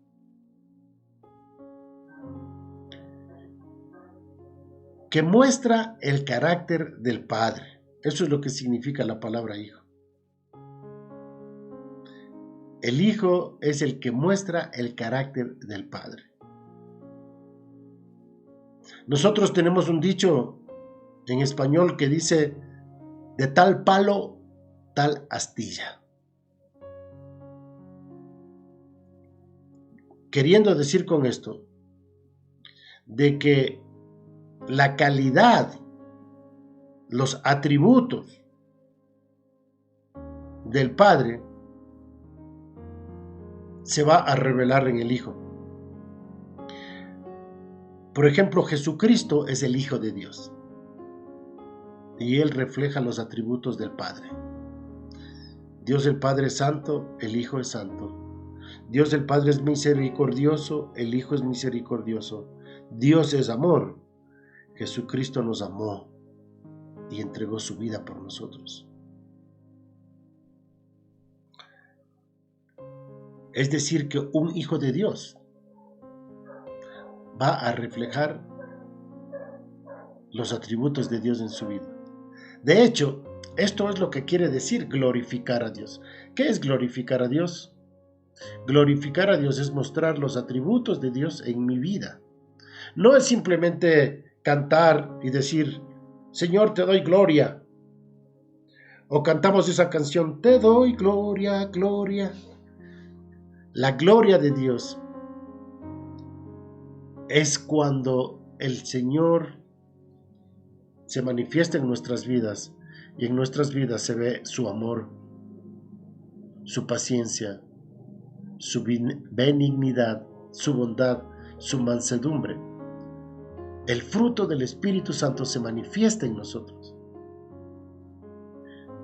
que muestra el carácter del Padre. Eso es lo que significa la palabra hijo. El hijo es el que muestra el carácter del Padre. Nosotros tenemos un dicho en español que dice, de tal palo, tal astilla. Queriendo decir con esto, de que la calidad, los atributos del Padre se va a revelar en el Hijo. Por ejemplo, Jesucristo es el Hijo de Dios y Él refleja los atributos del Padre. Dios el Padre es santo, el Hijo es santo. Dios el Padre es misericordioso, el Hijo es misericordioso. Dios es amor. Jesucristo nos amó y entregó su vida por nosotros. Es decir, que un hijo de Dios va a reflejar los atributos de Dios en su vida. De hecho, esto es lo que quiere decir glorificar a Dios. ¿Qué es glorificar a Dios? Glorificar a Dios es mostrar los atributos de Dios en mi vida. No es simplemente cantar y decir, Señor, te doy gloria. O cantamos esa canción, te doy gloria, gloria. La gloria de Dios es cuando el Señor se manifiesta en nuestras vidas y en nuestras vidas se ve su amor, su paciencia, su benignidad, su bondad, su mansedumbre. El fruto del Espíritu Santo se manifiesta en nosotros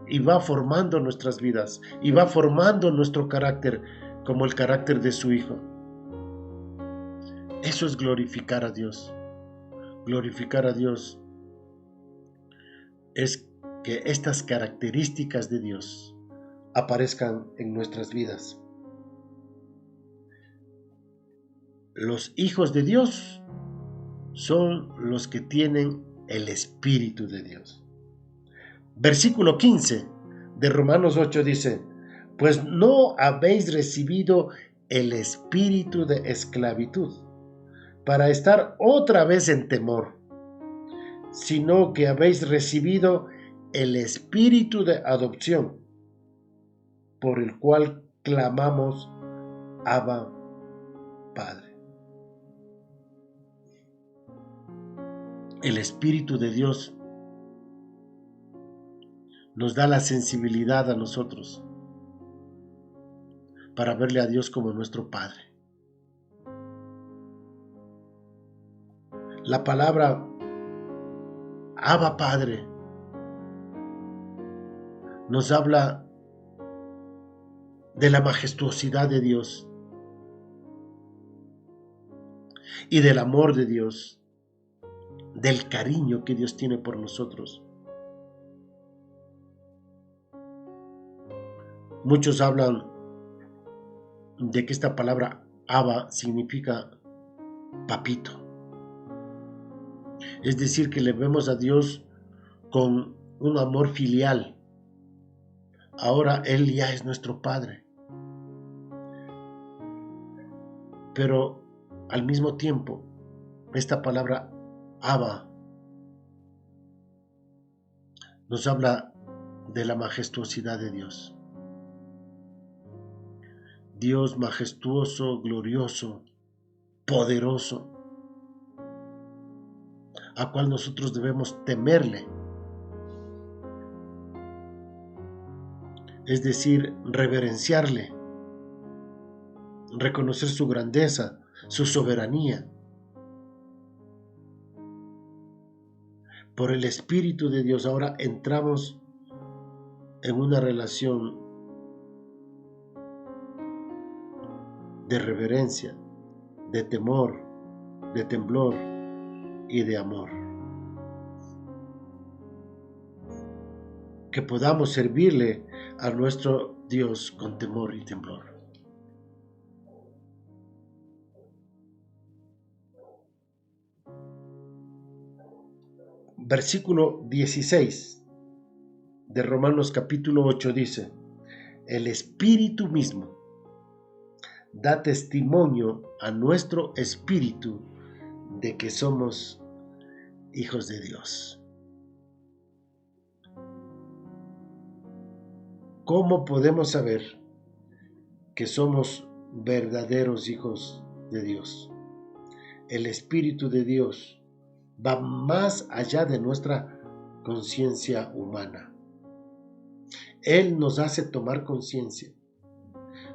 y va formando nuestras vidas y va formando nuestro carácter como el carácter de su Hijo. Eso es glorificar a Dios. Glorificar a Dios es que estas características de Dios aparezcan en nuestras vidas. Los hijos de Dios son los que tienen el Espíritu de Dios. Versículo 15 de Romanos 8 dice: pues no habéis recibido el espíritu de esclavitud para estar otra vez en temor, sino que habéis recibido el espíritu de adopción, por el cual clamamos: Abba, Padre. El Espíritu de Dios nos da la sensibilidad a nosotros para verle a Dios como nuestro Padre. La palabra Abba, Padre nos habla de la majestuosidad de Dios y del amor de Dios, del cariño que Dios tiene por nosotros. Muchos hablan de que esta palabra Abba significa papito. Es decir, que le vemos a Dios con un amor filial. Ahora Él ya es nuestro Padre. Pero al mismo tiempo, esta palabra Abba nos habla de la majestuosidad de Dios. Dios majestuoso, glorioso, poderoso, a cual nosotros debemos temerle. Es decir, reverenciarle, reconocer su grandeza, su soberanía. Por el Espíritu de Dios ahora entramos en una relación de reverencia, de temor, de temblor y de amor. Que podamos servirle a nuestro Dios con temor y temblor. Versículo 16 de Romanos capítulo 8 dice: el Espíritu mismo da testimonio a nuestro espíritu de que somos hijos de Dios. ¿Cómo podemos saber que somos verdaderos hijos de Dios? El Espíritu de Dios va más allá de nuestra conciencia humana. Él nos hace tomar conciencia,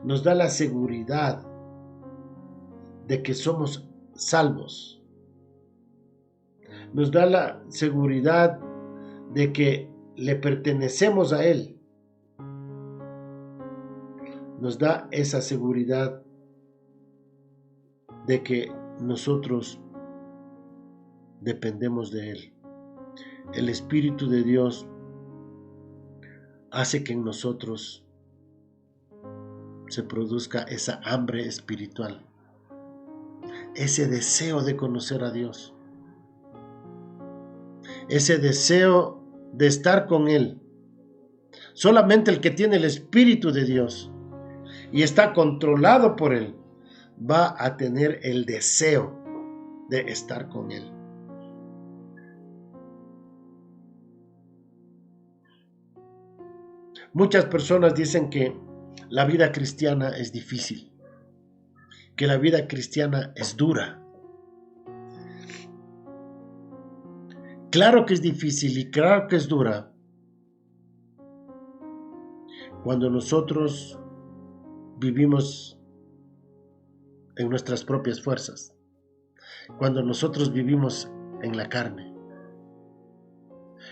nos da la seguridad de que somos salvos, nos da la seguridad de que le pertenecemos a Él, nos da esa seguridad de que nosotros dependemos de Él. El Espíritu de Dios hace que en nosotros se produzca esa hambre espiritual, ese deseo de conocer a Dios, ese deseo de estar con Él. Solamente el que tiene el Espíritu de Dios y está controlado por Él va a tener el deseo de estar con Él. Muchas personas dicen que la vida cristiana es difícil, que la vida cristiana es dura. Claro que es difícil y claro que es dura cuando nosotros vivimos en nuestras propias fuerzas, cuando nosotros vivimos en la carne,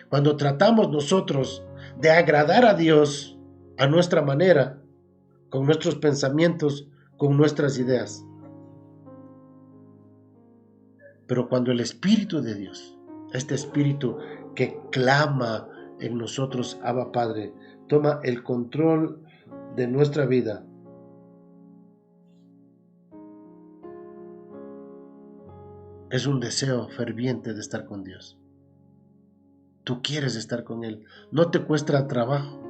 cuando tratamos nosotros de agradar a Dios a nuestra manera, con nuestros pensamientos, con nuestras ideas. Pero cuando el Espíritu de Dios, este Espíritu que clama, en nosotros, Abba Padre. Toma el control de nuestra vida. Es un deseo ferviente de estar con Dios. Tú quieres estar con Él. No te cuesta trabajo.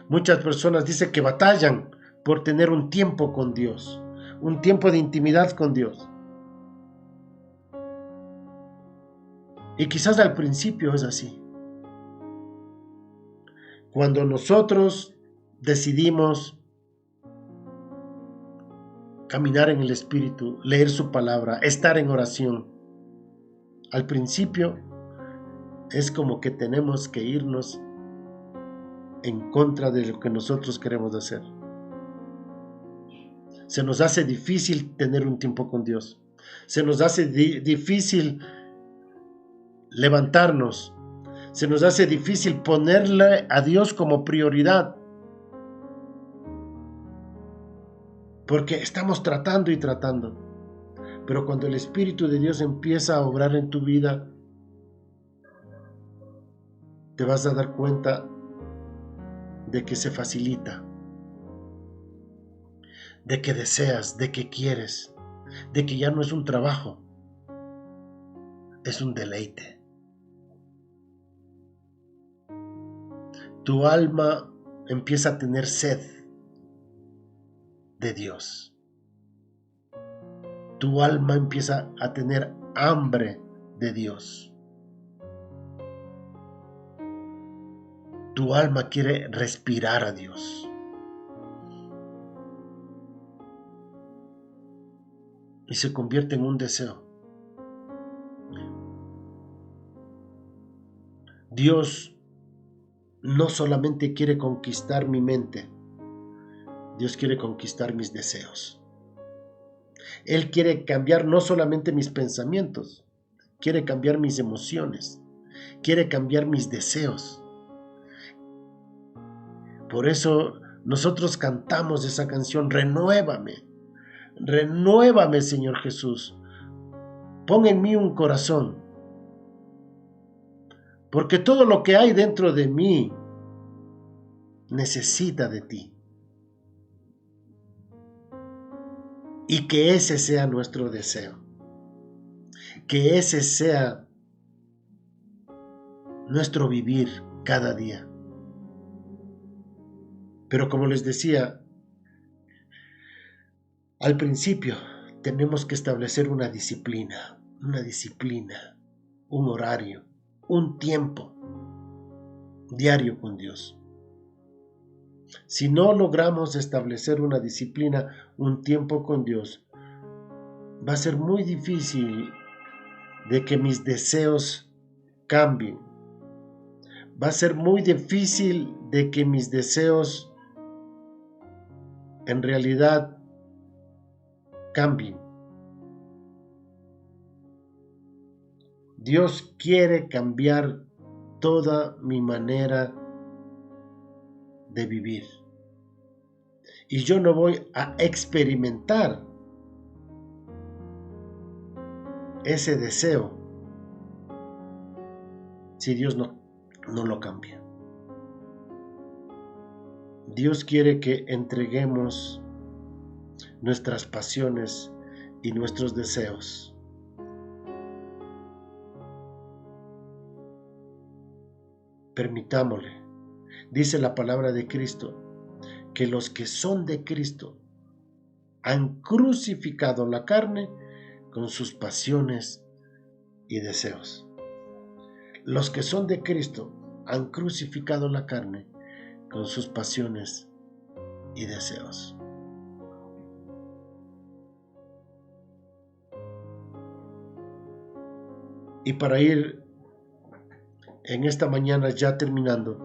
Muchas personas dicen que batallan por tener un tiempo con Dios, un tiempo de intimidad con Dios. Y quizás al principio es así. Cuando nosotros decidimos caminar en el Espíritu, leer su palabra, estar en oración, al principio es como que tenemos que irnos en contra de lo que nosotros queremos hacer. Se nos hace difícil tener un tiempo con Dios. Se nos hace difícil levantarnos. Se nos hace difícil ponerle a Dios como prioridad. Porque estamos tratando y tratando. Pero cuando el Espíritu de Dios empieza a obrar en tu vida, te vas a dar cuenta de que se facilita, de que deseas, de que quieres, de que ya no es un trabajo, es un deleite. Tu alma empieza a tener sed de Dios. Tu alma empieza a tener hambre de Dios. Tu alma quiere respirar a Dios. Y se convierte en un deseo. Dios no solamente quiere conquistar mi mente, Dios quiere conquistar mis deseos. Él quiere cambiar no solamente mis pensamientos, quiere cambiar mis emociones, quiere cambiar mis deseos. Por eso nosotros cantamos esa canción, renuévame, renuévame, Señor Jesús. Pon en mí un corazón, porque todo lo que hay dentro de mí necesita de ti. Y que ese sea nuestro deseo, que ese sea nuestro vivir cada día. Pero como les decía, al principio tenemos que establecer una disciplina, un horario, un tiempo diario con Dios. Si no logramos establecer una disciplina, un tiempo con Dios, va a ser muy difícil de que mis deseos cambien. Va a ser muy difícil de que mis deseos en realidad cambien. Dios quiere cambiar toda mi manera de vivir. Y yo no voy a experimentar ese deseo si Dios no lo cambia. Dios quiere que entreguemos nuestras pasiones y nuestros deseos. Permitámosle. Dice la palabra de Cristo que los que son de Cristo han crucificado la carne con sus pasiones y deseos. Los que son de Cristo han crucificado la carne con sus pasiones y deseos. Y para ir en esta mañana ya terminando,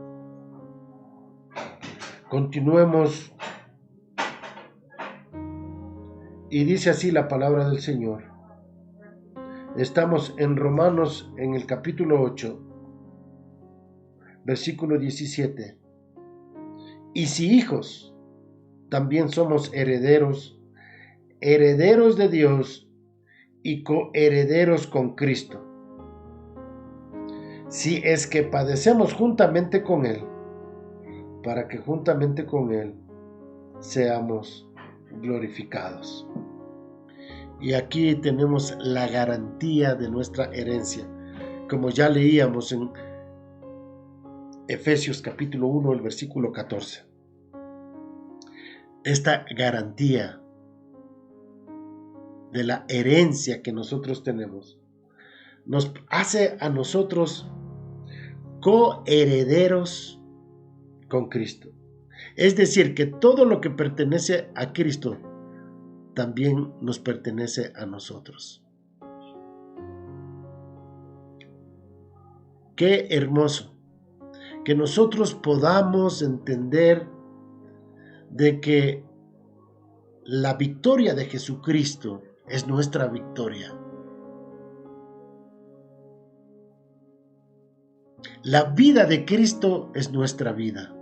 continuemos. Y dice así la palabra del Señor. Estamos en Romanos en el capítulo 8, versículo 17. Y si hijos, también somos herederos, herederos de Dios y coherederos con Cristo. si es que padecemos juntamente con Él, para que juntamente con Él seamos glorificados. Y aquí tenemos la garantía de nuestra herencia, como ya leíamos en Efesios capítulo 1, el versículo 14. Esta garantía de la herencia que nosotros tenemos nos hace a nosotros coherederos con Cristo. Es decir, que todo lo que pertenece a Cristo también nos pertenece a nosotros. Qué hermoso que nosotros podamos entender de que la victoria de Jesucristo es nuestra victoria. La vida de Cristo es nuestra vida.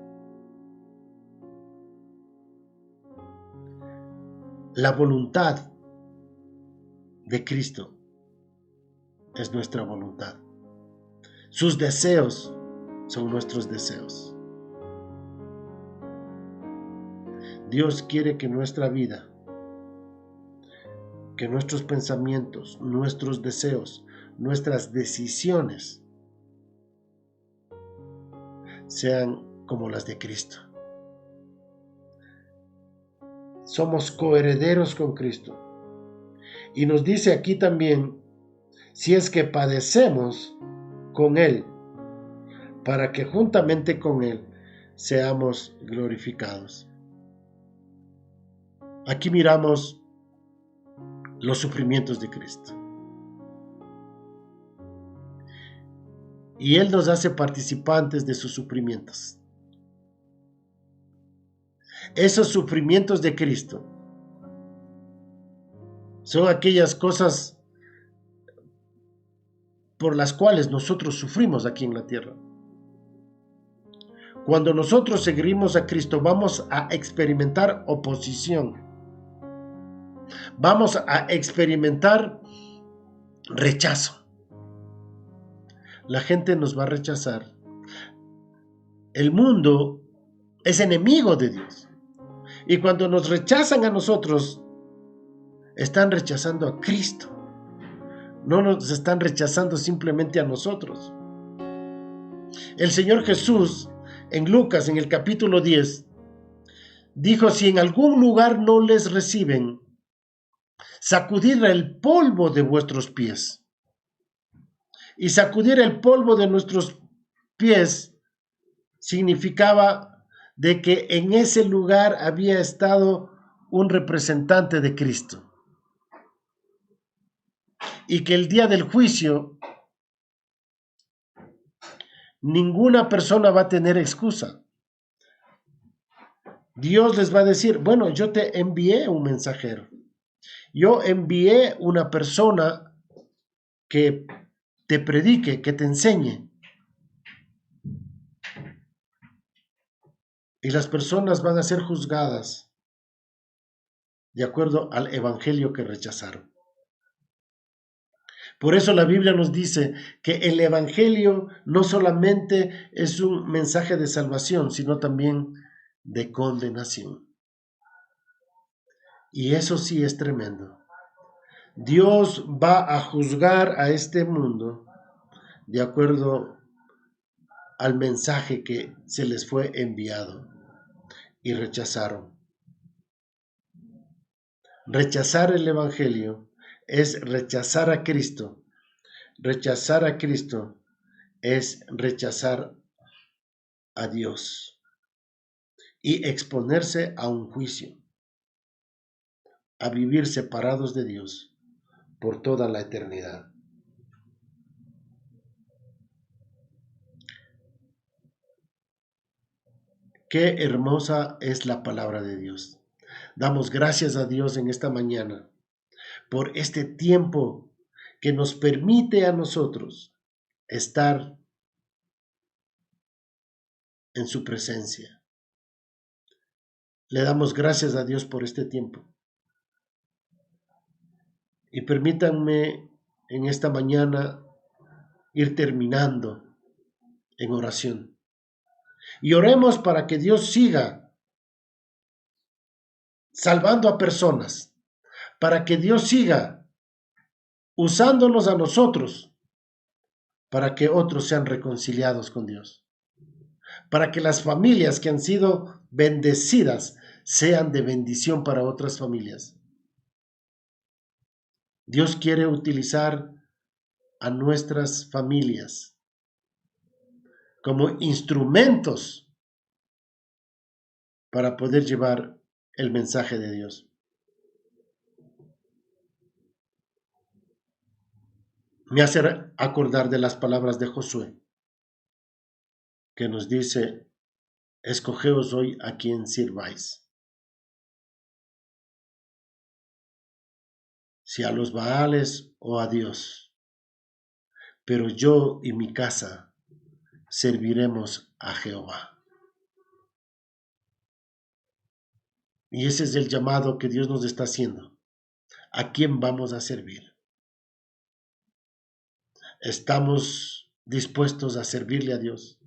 La voluntad de Cristo es nuestra voluntad. Sus deseos son nuestros deseos. Dios quiere que nuestra vida, que nuestros pensamientos, nuestros deseos, nuestras decisiones sean como las de Cristo. Somos coherederos con Cristo. Y nos dice aquí también, si es que padecemos con Él, para que juntamente con Él seamos glorificados. Aquí miramos los sufrimientos de Cristo. Y Él nos hace participantes de sus sufrimientos. Esos sufrimientos de Cristo son aquellas cosas por las cuales nosotros sufrimos aquí en la tierra. Cuando nosotros seguimos a Cristo, vamos a experimentar oposición. Vamos a experimentar rechazo. La gente nos va a rechazar. El mundo es enemigo de Dios. Y cuando nos rechazan a nosotros, están rechazando a Cristo. No nos están rechazando simplemente a nosotros. El Señor Jesús, en Lucas, en el capítulo 10, dijo: si en algún lugar no les reciben, sacudid el polvo de vuestros pies. Y sacudir el polvo de nuestros pies significaba de que en ese lugar había estado un representante de Cristo. Y que el día del juicio ninguna persona va a tener excusa. Dios les va a decir: bueno, yo te envié un mensajero. Yo envié una persona que te predique, que te enseñe. Y las personas van a ser juzgadas de acuerdo al evangelio que rechazaron. Por eso la Biblia nos dice que el evangelio no solamente es un mensaje de salvación, sino también de condenación. Y eso sí es tremendo. Dios va a juzgar a este mundo de acuerdo al mensaje que se les fue enviado y rechazaron. Rechazar el evangelio es rechazar a Cristo. Rechazar a Cristo es rechazar a Dios y exponerse a un juicio, a vivir separados de Dios por toda la eternidad. Qué hermosa es la palabra de Dios. Damos gracias a Dios en esta mañana por este tiempo que nos permite a nosotros estar en su presencia. Le damos gracias a Dios por este tiempo. Y permítanme en esta mañana ir terminando en oración. Y oremos para que Dios siga salvando a personas, para que Dios siga usándonos a nosotros, para que otros sean reconciliados con Dios, para que las familias que han sido bendecidas sean de bendición para otras familias. Dios quiere utilizar a nuestras familias como instrumentos para poder llevar el mensaje de Dios. Me hace acordar de las palabras de Josué, que nos dice: escogeos hoy a quien sirváis. Si a los Baales o a Dios, pero yo y mi casa serviremos a Jehová. Y ese es el llamado que Dios nos está haciendo. ¿A quién vamos a servir? ¿Estamos dispuestos a servirle a Dios?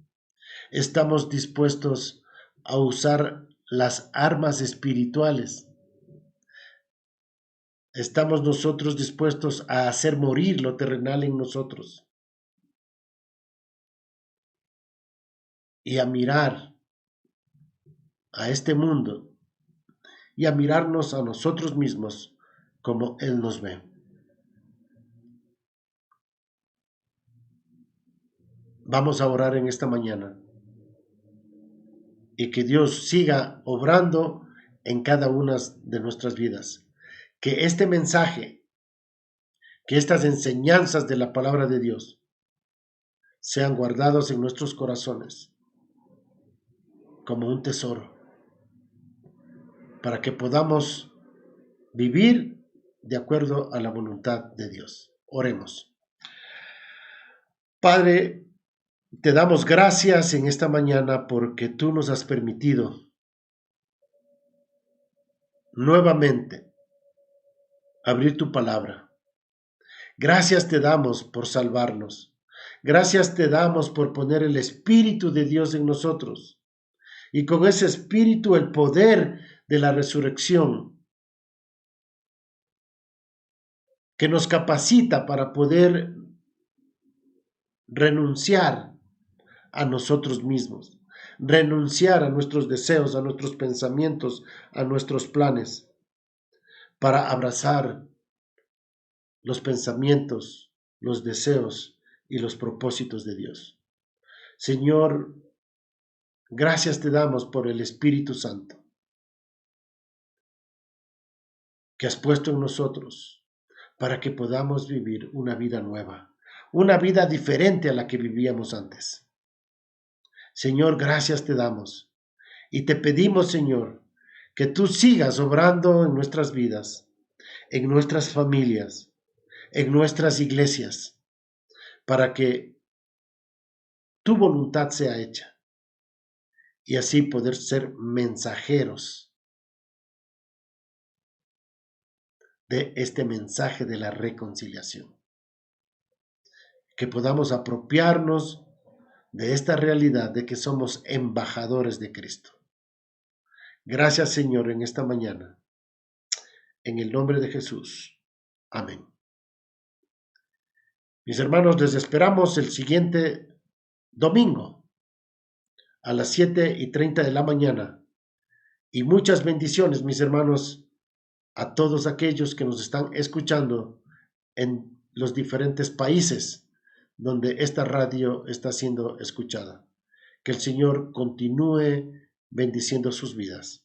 ¿Estamos dispuestos a usar las armas espirituales? ¿Estamos nosotros dispuestos a hacer morir lo terrenal en nosotros? Y a mirar a este mundo y a mirarnos a nosotros mismos como Él nos ve. Vamos a orar en esta mañana y que Dios siga obrando en cada una de nuestras vidas. Que este mensaje, que estas enseñanzas de la palabra de Dios sean guardados en nuestros corazones como un tesoro, para que podamos vivir de acuerdo a la voluntad de Dios. Oremos. Padre, te damos gracias en esta mañana porque tú nos has permitido nuevamente abrir tu palabra. Gracias te damos por salvarnos. Gracias te damos por poner el Espíritu de Dios en nosotros. Y con ese Espíritu el poder de la resurrección que nos capacita para poder renunciar a nosotros mismos, renunciar a nuestros deseos, a nuestros pensamientos, a nuestros planes, para abrazar los pensamientos, los deseos y los propósitos de Dios. Señor, gracias te damos por el Espíritu Santo que has puesto en nosotros para que podamos vivir una vida nueva, una vida diferente a la que vivíamos antes. Señor, gracias te damos y te pedimos, Señor, que tú sigas obrando en nuestras vidas, en nuestras familias, en nuestras iglesias, para que tu voluntad sea hecha y así poder ser mensajeros de este mensaje de la reconciliación. Que podamos apropiarnos de esta realidad de que somos embajadores de Cristo. Gracias, Señor, en esta mañana. En el nombre de Jesús. Amén. Mis hermanos, les esperamos el siguiente domingo a las 7:30 de la mañana. Y muchas bendiciones, mis hermanos, a todos aquellos que nos están escuchando en los diferentes países donde esta radio está siendo escuchada. Que el Señor continúe bendiciendo sus vidas.